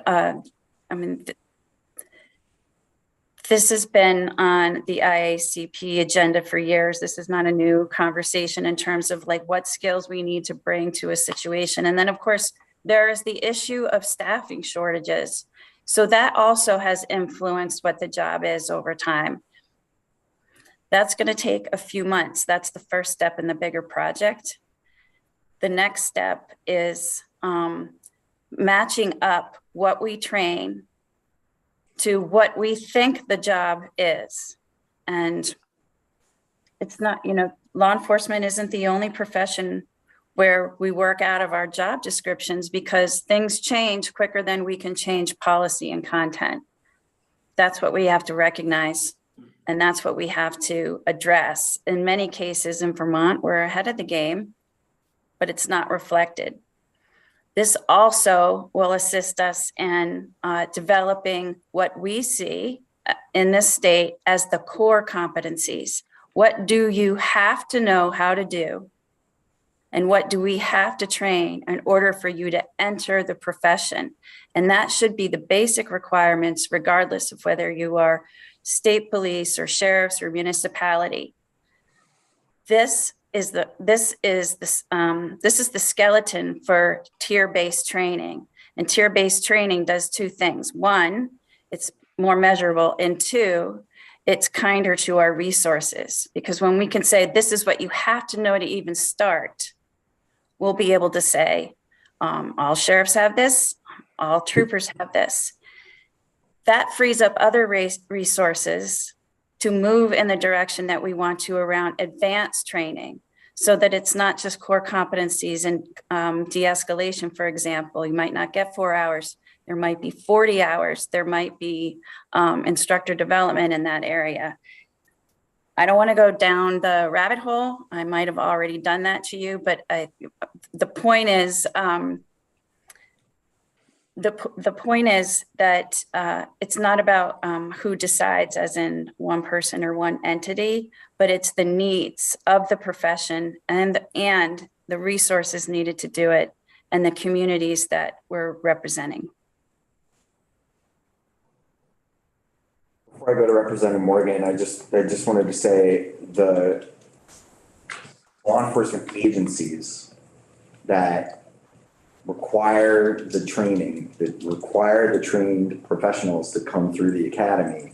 this has been on the IACP agenda for years. This is not a new conversation in terms of like what skills we need to bring to a situation. And then of course, there is the issue of staffing shortages. So that also has influenced what the job is over time. That's going to take a few months. That's the first step in the bigger project. The next step is matching up what we train to what we think the job is. And it's not, law enforcement isn't the only profession where we work out of our job descriptions because things change quicker than we can change policy and content. That's what we have to recognize. And that's what we have to address. In many cases in Vermont, we're ahead of the game, but it's not reflected. This also will assist us in developing what we see in this state as the core competencies. What do you have to know how to do? And what do we have to train in order for you to enter the profession? And that should be the basic requirements, regardless of whether you are state police or sheriffs or municipality. This is the skeleton for tier-based training. And tier-based training does two things. One, it's more measurable. And two, it's kinder to our resources. Because when we can say, this is what you have to know to even start, we'll be able to say, all sheriffs have this, all troopers have this. That frees up other resources to move in the direction that we want to around advanced training, so that it's not just core competencies and de-escalation, for example. You might not get 4 hours. There might be 40 hours. There might be instructor development in that area. I don't want to go down the rabbit hole. I might have already done that to you, but the point is, the point is that it's not about who decides, as in one person or one entity, but it's the needs of the profession and the resources needed to do it and the communities that we're representing. Before I go to Representative Morgan, I just wanted to say the law enforcement agencies that require the training, that require the trained professionals to come through the academy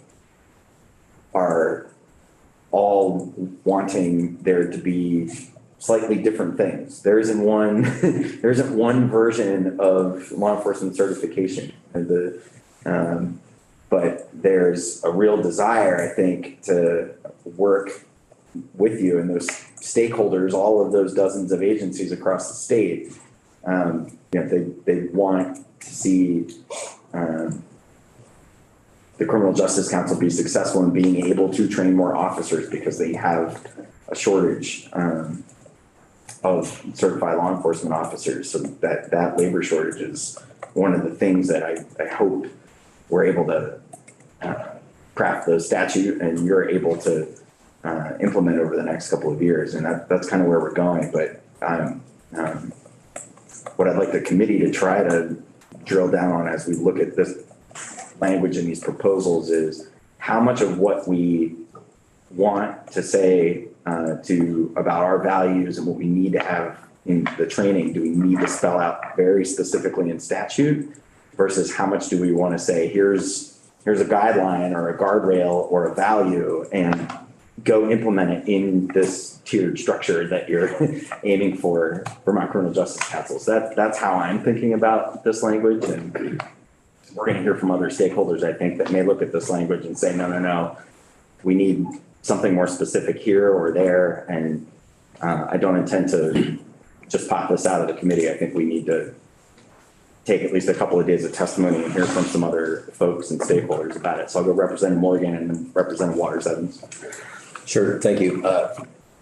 are all wanting there to be slightly different things. There isn't one version of law enforcement certification. And But there's a real desire, I think, to work with you and those stakeholders, all of those dozens of agencies across the state. They want to see the Criminal Justice Council be successful in being able to train more officers because they have a shortage of certified law enforcement officers. So that labor shortage is one of the things that I hope we're able to craft the statute and you're able to implement over the next couple of years. And that's kind of where we're going. But what I'd like the committee to try to drill down on as we look at this language in these proposals is how much of what we want to say about our values and what we need to have in the training do we need to spell out very specifically in statute versus how much do we want to say here's a guideline or a guardrail or a value and go implement it in this tiered structure that you're aiming for Vermont Criminal Justice Council. So that's how I'm thinking about this language. And we're going to hear from other stakeholders, I think, that may look at this language and say, no, we need something more specific here or there. And I don't intend to just pop this out of the committee. I think we need to take at least a couple of days of testimony and hear from some other folks and stakeholders about it. So I'll go Representative Morgan and then Representative Waters-Evans. Sure, thank you.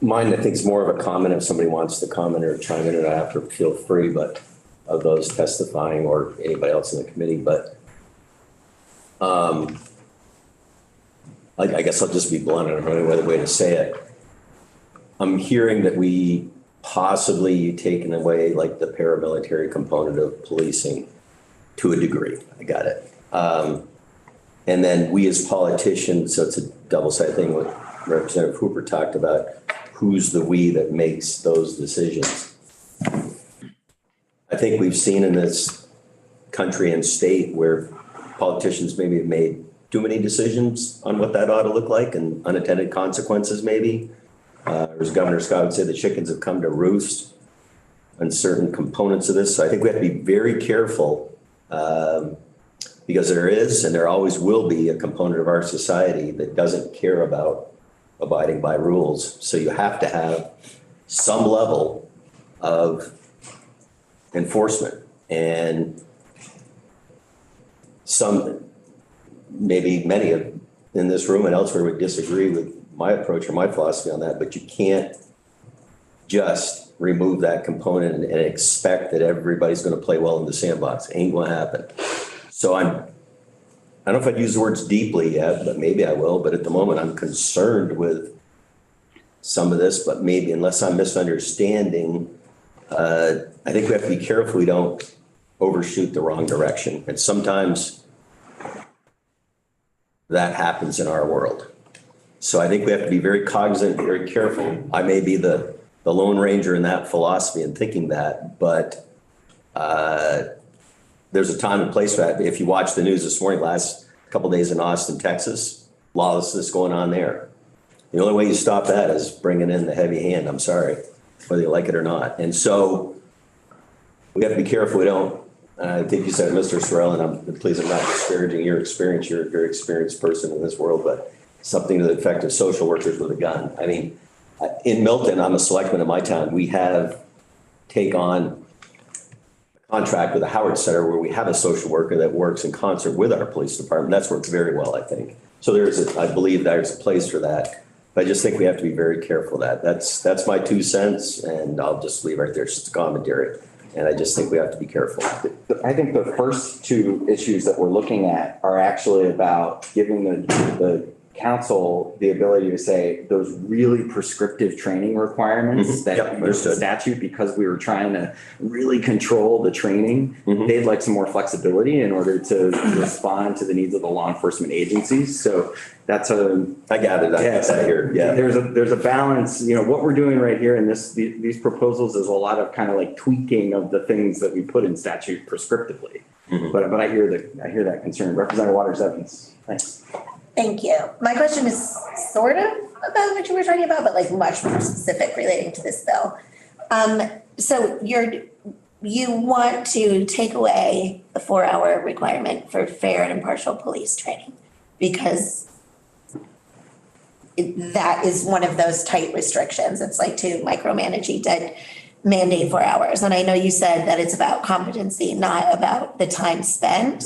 Mine, I think, is more of a comment. If somebody wants to comment or chime in, and I have to feel free, but of those testifying or anybody else in the committee. But I guess I'll just be blunt. I don't know any other way to say it. I'm hearing that we possibly taken away like the paramilitary component of policing to a degree. I got it. And then we as politicians, so it's a double-sided thing. What Representative Hooper talked about, who's the we that makes those decisions. I think we've seen in this country and state where politicians maybe have made too many decisions on what that ought to look like and unintended consequences maybe. Or as Governor Scott would say, the chickens have come to roost on certain components of this. So I think we have to be very careful because there is and there always will be a component of our society that doesn't care about abiding by rules. So you have to have some level of enforcement and some, maybe many of in this room and elsewhere would disagree with my approach or my philosophy on that, but you can't just remove that component and expect that everybody's going to play well in the sandbox. It ain't going to happen. So I don't know if I'd use the words deeply yet, but maybe I will. But at the moment, I'm concerned with some of this, but maybe unless I'm misunderstanding, I think we have to be careful we don't overshoot the wrong direction. And sometimes that happens in our world. So I think we have to be very cognizant, very careful. I may be the Lone Ranger in that philosophy and thinking that, but there's a time and place for that. If you watch the news this morning, last couple of days in Austin, Texas, lawlessness going on there. The only way you stop that is bringing in the heavy hand. I'm sorry, whether you like it or not. And so we have to be careful we don't. I think you said, Mr. Sorrell, and please, I'm not disparaging your experience. You're a very experienced person in this world, but something to the effect of social workers with a gun. I mean, in Milton, I'm a selectman in my town. We have take on a contract with the Howard Center where we have a social worker that works in concert with our police department. That's worked very well, I think. So I believe there's a place for that. But I just think we have to be very careful of that. That's my 2 cents, and I'll just leave right there. It's just a commentary. And I just think we have to be careful. I think the first two issues that we're looking at are actually about giving the council the ability to say those really prescriptive training requirements that use the statute, because we were trying to really control the training. They'd like some more flexibility in order to respond to the needs of the law enforcement agencies. So that's I gathered that here. Yeah. There's a balance. You know, what we're doing right here in these proposals is a lot of kind of like tweaking of the things that we put in statute prescriptively. But I hear that concern. Representative Waters-Evans. Thanks. Thank you. My question is sort of about what you were talking about, but like much more specific relating to this bill. So you're you want to take away the 4-hour requirement for fair and impartial police training because that is one of those tight restrictions. It's like to micromanage, you did mandate 4 hours. And I know you said that it's about competency, not about the time spent.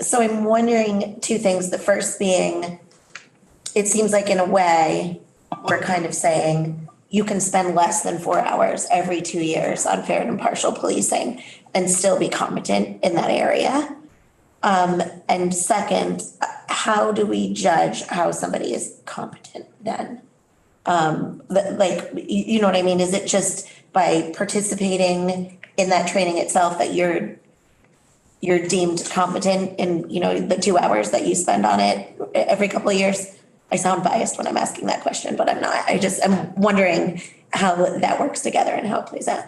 So I'm wondering two things. The first being, it seems like in a way, we're kind of saying you can spend less than 4 hours every 2 years on fair and impartial policing and still be competent in that area. And second, how do we judge how somebody is competent then? Like, you know what I mean? Is it just by participating in that training itself that you're deemed competent in, you know, the 2 hours that you spend on it every couple of years? I sound biased when I'm asking that question, but I'm not. I'm wondering how that works together and how it plays out.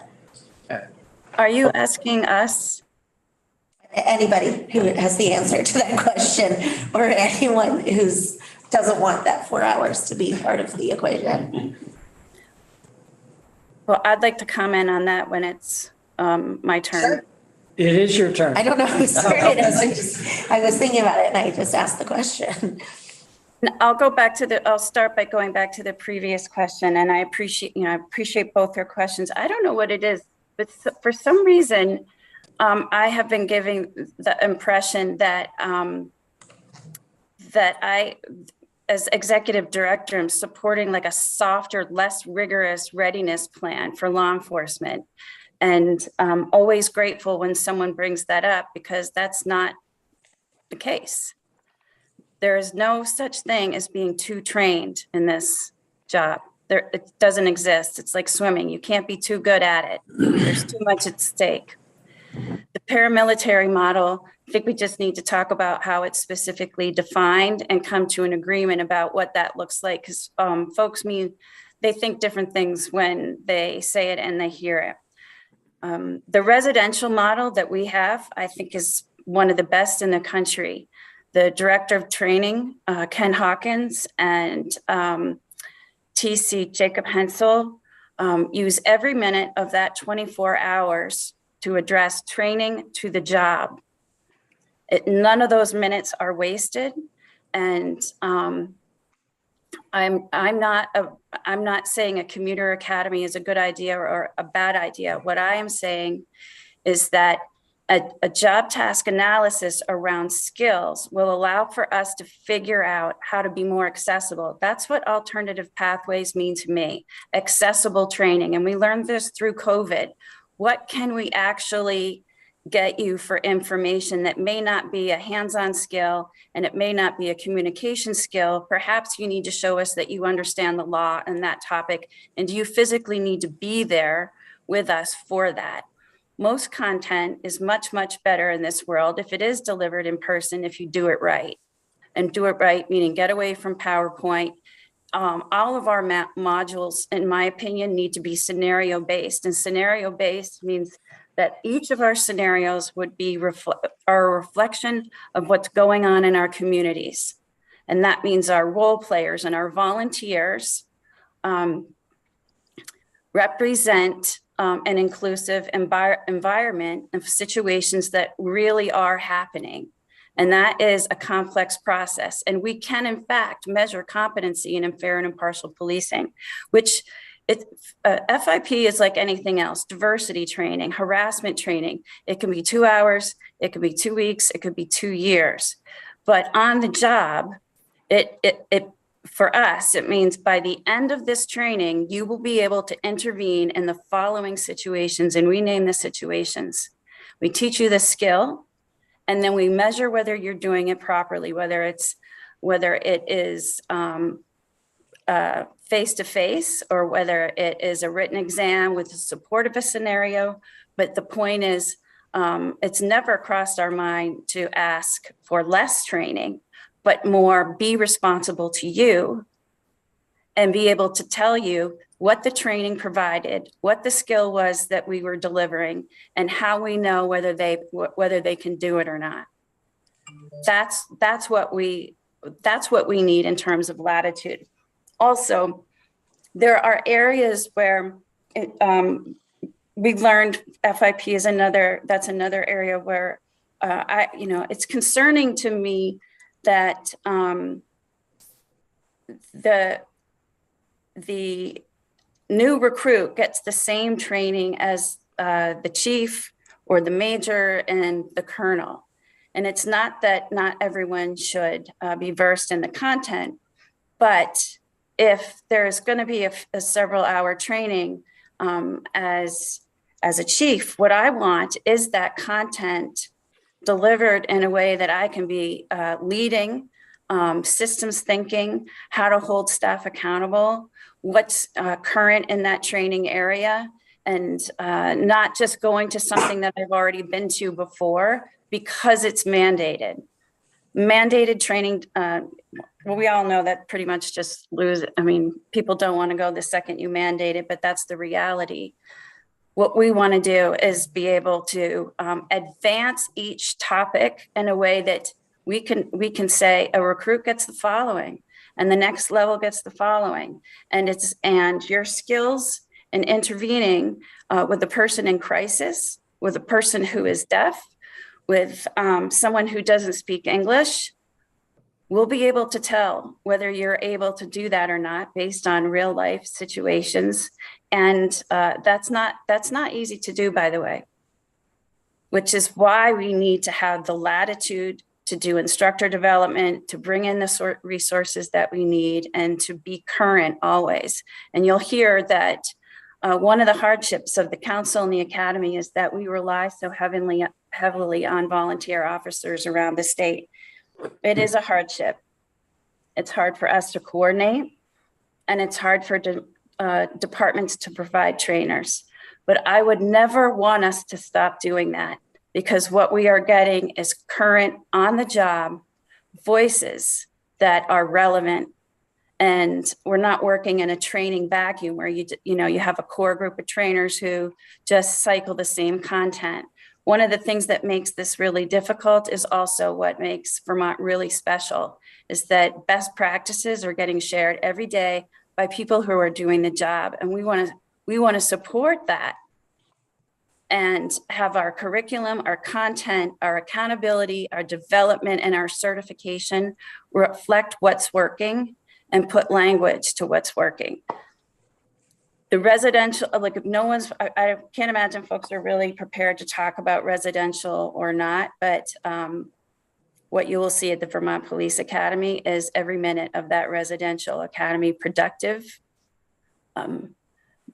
Are you asking us? Anybody who has the answer to that question, or anyone who's doesn't want that 4 hours to be part of the equation. Well, I'd like to comment on that when it's my turn. Sure. It is your turn. I don't know who started it. I was thinking about it and I just asked the question. I'll start by going back to the previous question, and I appreciate both your questions. I don't know what it is, but for some reason, I have been giving the impression that that I, as executive director, am supporting like a softer, less rigorous readiness plan for law enforcement. And I'm always grateful when someone brings that up because that's not the case. There is no such thing as being too trained in this job. It doesn't exist. It's like swimming. You can't be too good at it. There's too much at stake. The paramilitary model, I think we just need to talk about how it's specifically defined and come to an agreement about what that looks like. Because folks they think different things when they say it and they hear it. The residential model that we have, I think, is one of the best in the country. The director of training, Ken Hawkins, and TC Jacob Hensel use every minute of that 24 hours to address training to the job. None of those minutes are wasted. And I'm not saying a commuter academy is a good idea or a bad idea. What I am saying is that a job task analysis around skills will allow for us to figure out how to be more accessible. That's what alternative pathways mean to me, accessible training. And we learned this through COVID. What can we actually get you for information that may not be a hands-on skill and it may not be a communication skill? Perhaps you need to show us that you understand the law and that topic. And do you physically need to be there with us for that? Most content is much, much better in this world if it is delivered in person, if you do it right. And do it right, meaning get away from PowerPoint. All of our modules, in my opinion, need to be scenario-based. And scenario-based means that each of our scenarios would be a reflection of what's going on in our communities. And that means our role players and our volunteers represent an inclusive environment of situations that really are happening. And that is a complex process. And we can, in fact, measure competency in fair and impartial policing, which FIP is like anything else: diversity training, harassment training. It can be 2 hours, it could be 2 weeks, it could be 2 years. But on the job, for us, it means by the end of this training, you will be able to intervene in the following situations, and we name the situations. We teach you the skill, and then we measure whether you're doing it properly, whether it is face-to-face or whether it is a written exam with the support of a scenario. But the point is, it's never crossed our mind to ask for less training, but more be responsible to you and be able to tell you what the training provided, what the skill was that we were delivering, and how we know whether they can do it or not. That's what we need in terms of latitude. Also, there are areas where we learned FIP is that's another area where it's concerning to me that the new recruit gets the same training as the chief or the major and the colonel. And it's not that not everyone should be versed in the content, but if there's going to be a several-hour training as a chief, what I want is that content delivered in a way that I can be leading, systems thinking, how to hold staff accountable, what's current in that training area, and not just going to something that I've already been to before because it's mandated. Mandated training, well, we all know that pretty much just people don't want to go the second you mandate it, but that's the reality. What we want to do is be able to advance each topic in a way that we can say a recruit gets the following and the next level gets the following. And your skills in intervening with a person in crisis, with a person who is deaf, with someone who doesn't speak English, we'll be able to tell whether you're able to do that or not based on real life situations. And that's not easy to do, by the way, which is why we need to have the latitude to do instructor development, to bring in the resources that we need, and to be current always. And you'll hear that one of the hardships of the council and the academy is that we rely so heavily on volunteer officers around the state. It is a hardship. It's hard for us to coordinate, and it's hard for departments to provide trainers. But I would never want us to stop doing that, because what we are getting is current, on the job voices that are relevant. And we're not working in a training vacuum where you have a core group of trainers who just cycle the same content. One of the things that makes this really difficult is also what makes Vermont really special, is that best practices are getting shared every day by people who are doing the job. And we want to support that and have our curriculum, our content, our accountability, our development, and our certification reflect what's working and put language to what's working. The residential, like no one's, I can't imagine folks are really prepared to talk about residential or not, but what you will see at the Vermont Police Academy is every minute of that residential academy productive.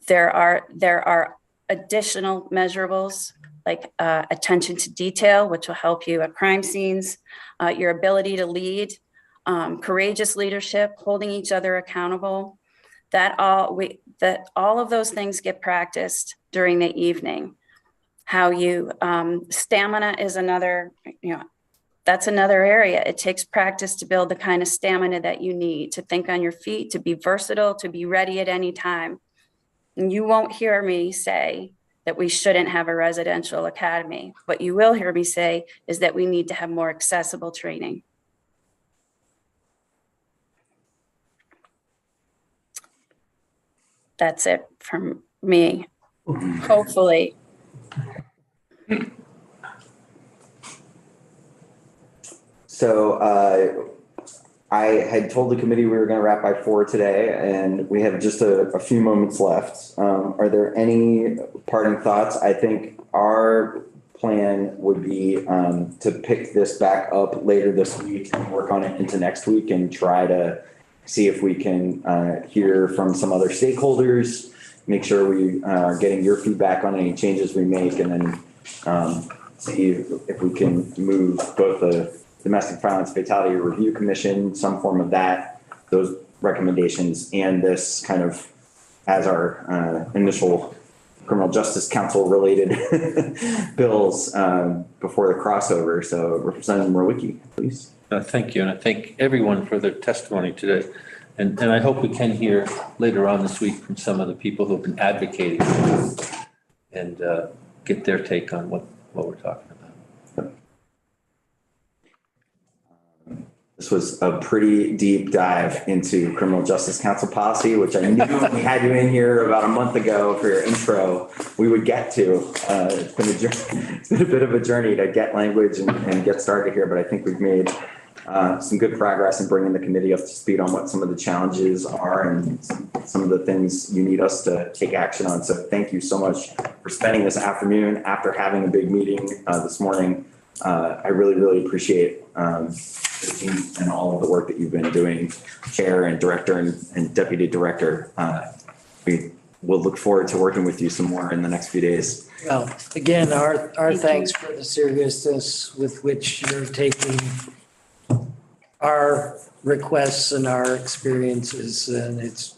There are additional measurables like attention to detail, which will help you at crime scenes, your ability to lead, courageous leadership, holding each other accountable. That all of those things get practiced during the evening. How you stamina is another, that's another area. It takes practice to build the kind of stamina that you need to think on your feet, to be versatile, to be ready at any time. And you won't hear me say that we shouldn't have a residential academy. What you will hear me say is that we need to have more accessible training. That's it from me, hopefully. So I had told the committee we were going to wrap by 4 today, and we have just a few moments left. Are there any parting thoughts? I think our plan would be to pick this back up later this week and work on it into next week and try to see if we can hear from some other stakeholders, make sure we are getting your feedback on any changes we make, and then see if we can move both the Domestic Violence Fatality Review Commission, some form of that, those recommendations, and this kind of as our initial Criminal Justice Council related bills before the crossover. So Representative Mrowicki, please. Thank you, and I thank everyone for their testimony today. And I hope we can hear later on this week from some of the people who have been advocating and get their take on what we're talking about. This was a pretty deep dive into criminal justice council policy, which I knew when we had you in here about a month ago for your intro, we would get to. It's been it's been a bit of a journey to get language and get started here, but I think we've made some good progress in bringing the committee up to speed on what some of the challenges are and some of the things you need us to take action on. So thank you so much for spending this afternoon after having a big meeting this morning. I really, really appreciate the team and all of the work that you've been doing, chair and director and deputy director. We will look forward to working with you some more in the next few days. Well, again, our thanks for the seriousness with which you're taking our requests and our experiences. And it's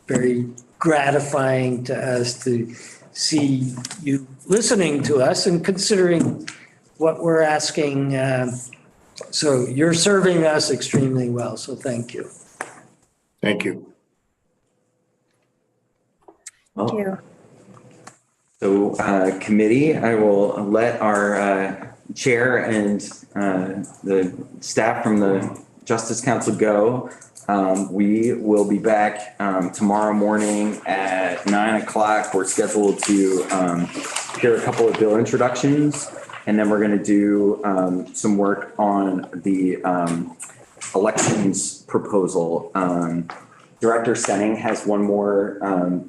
very gratifying to us to see you listening to us and considering what we're asking. So you're serving us extremely well. So thank you. Thank you. Thank you. So committee, I will let our chair and the staff from the Justice Council go. We will be back tomorrow morning at 9 o'clock. We're scheduled to hear a couple of bill introductions, and then we're going to do some work on the elections proposal. Director Senning has one more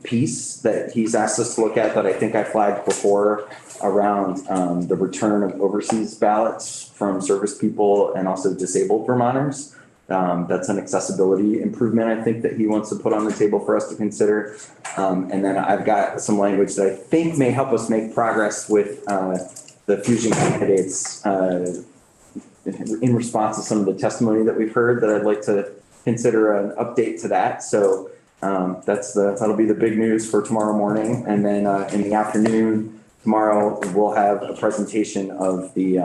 piece that he's asked us to look at that I think I flagged before around the return of overseas ballots from service people and also disabled Vermonters. That's an accessibility improvement, I think, that he wants to put on the table for us to consider. And then I've got some language that I think may help us make progress with the fusion candidates in response to some of the testimony that we've heard that I'd like to consider an update to that. So that'll be the big news for tomorrow morning. And then in the afternoon, tomorrow, we'll have a presentation of the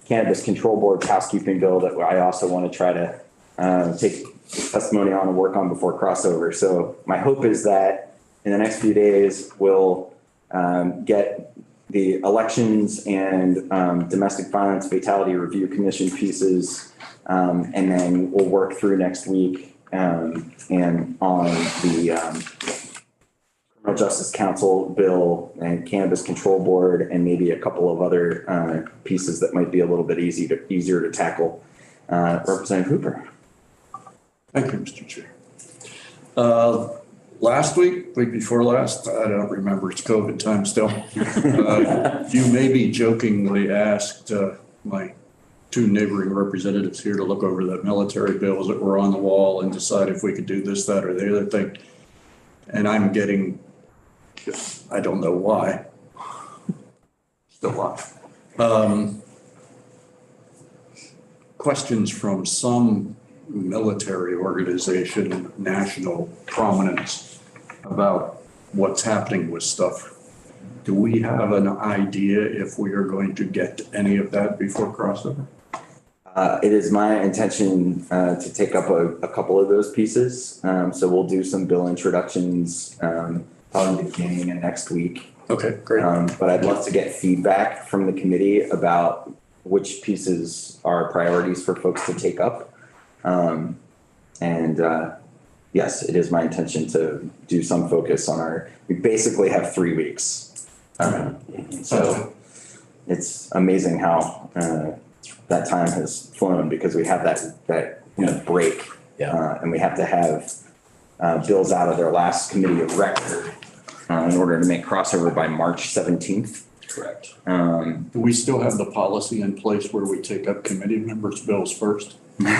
Cannabis Control Board's housekeeping bill that I also want to try to take testimony on and work on before crossover. So my hope is that in the next few days, we'll get the elections and domestic violence fatality review commission pieces, and then we'll work through next week and on the Criminal Justice Council bill and Cannabis Control Board, and maybe a couple of other pieces that might be a little bit easier to tackle. Representative Hooper. Thank you, Mr. Chair. Last week before last, I don't remember, it's COVID time still. You maybe jokingly asked my two neighboring representatives here to look over the military bills that were on the wall and decide if we could do this, that, or the other thing. And I'm getting, I don't know why, still live. Questions from some military organization, national prominence, about what's happening with stuff. Do we have an idea if we are going to get any of that before crossover? It is my intention to take up a couple of those pieces. So we'll do some bill introductions probably the beginning of next week. Okay, great. But I'd love to get feedback from the committee about which pieces are priorities for folks to take up. Yes, it is my intention to do some focus on we basically have 3 weeks. So it's amazing how that time has flown because we have that break. Yeah. And we have to have bills out of their last committee of record in order to make crossover by March 17th. Correct. Do we still have the policy in place where we take up committee members' bills first? That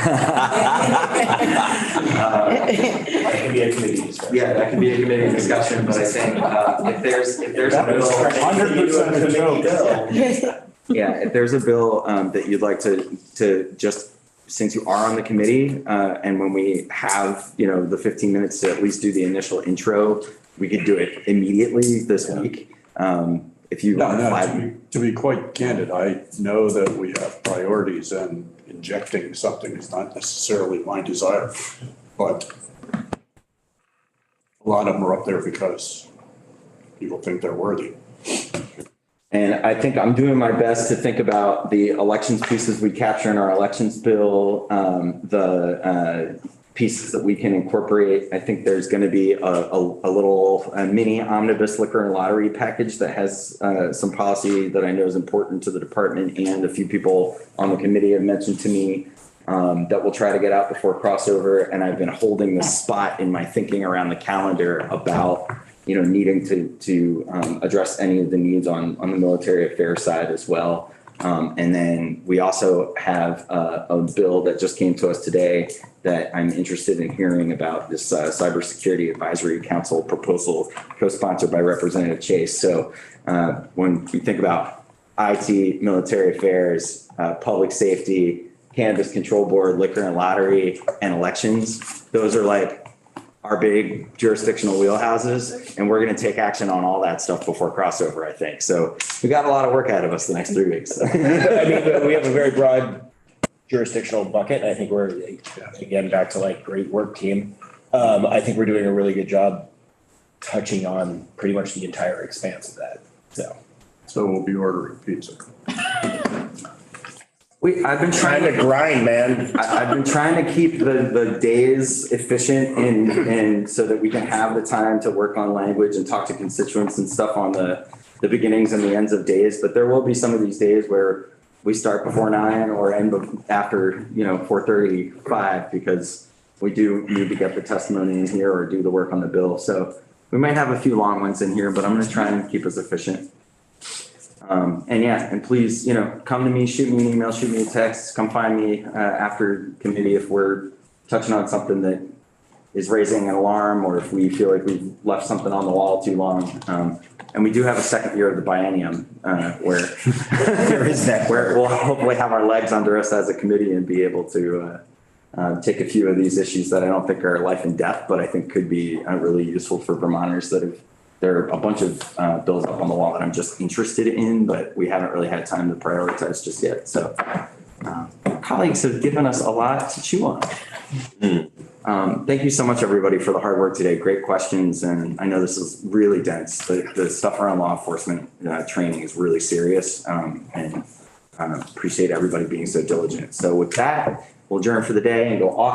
can be a committee discussion. Yeah, that can be a committee discussion, but I think if there's a bill. 100% a bill. Yeah, if there's a bill that you'd like to just, since you are on the committee, and when we have, the 15 minutes to at least do the initial intro, we could do it immediately this week. If you to be quite candid, I know that we have priorities and injecting something is not necessarily my desire, but a lot of them are up there because people think they're worthy. And I think I'm doing my best to think about the elections pieces we capture in our elections bill, the pieces that we can incorporate. I think there's going to be a little mini omnibus liquor and lottery package that has some policy that I know is important to the department, and a few people on the committee have mentioned to me that we'll try to get out before crossover. And I've been holding the spot in my thinking around the calendar about needing to address any of the needs on the military affairs side as well. And then we also have a bill that just came to us today that I'm interested in hearing about, this Cybersecurity Advisory Council proposal co-sponsored by Representative Chase. So when we think about IT, military affairs, public safety, Cannabis Control Board, liquor and lottery, and elections, those are like our big jurisdictional wheelhouses, and we're going to take action on all that stuff before crossover, I think. So we got a lot of work ahead of us the next 3 weeks. I mean, we have a very broad jurisdictional bucket. I think we're, again, back to like great work team. I think we're doing a really good job touching on pretty much the entire expanse of that. So we'll be ordering pizza. I've been trying to grind, man. I've been trying to keep the days efficient and so that we can have the time to work on language and talk to constituents and stuff on the beginnings and the ends of days. But there will be some of these days where we start before 9 or end after 4:35 because we do need to get the testimony in here or do the work on the bill. So we might have a few long ones in here, but I'm going to try and keep us efficient. And please, come to me, shoot me an email, shoot me a text, come find me after committee if we're touching on something that is raising an alarm or if we feel like we've left something on the wall too long. And we do have a second year of the biennium where we'll hopefully have our legs under us as a committee and be able to take a few of these issues that I don't think are life and death, but I think could be really useful for Vermonters there are a bunch of bills up on the wall that I'm just interested in, but we haven't really had time to prioritize just yet. So colleagues have given us a lot to chew on. Thank you so much, everybody, for the hard work today. Great questions. And I know this is really dense. The stuff around law enforcement training is really serious. And appreciate everybody being so diligent. So with that, we'll adjourn for the day and go off.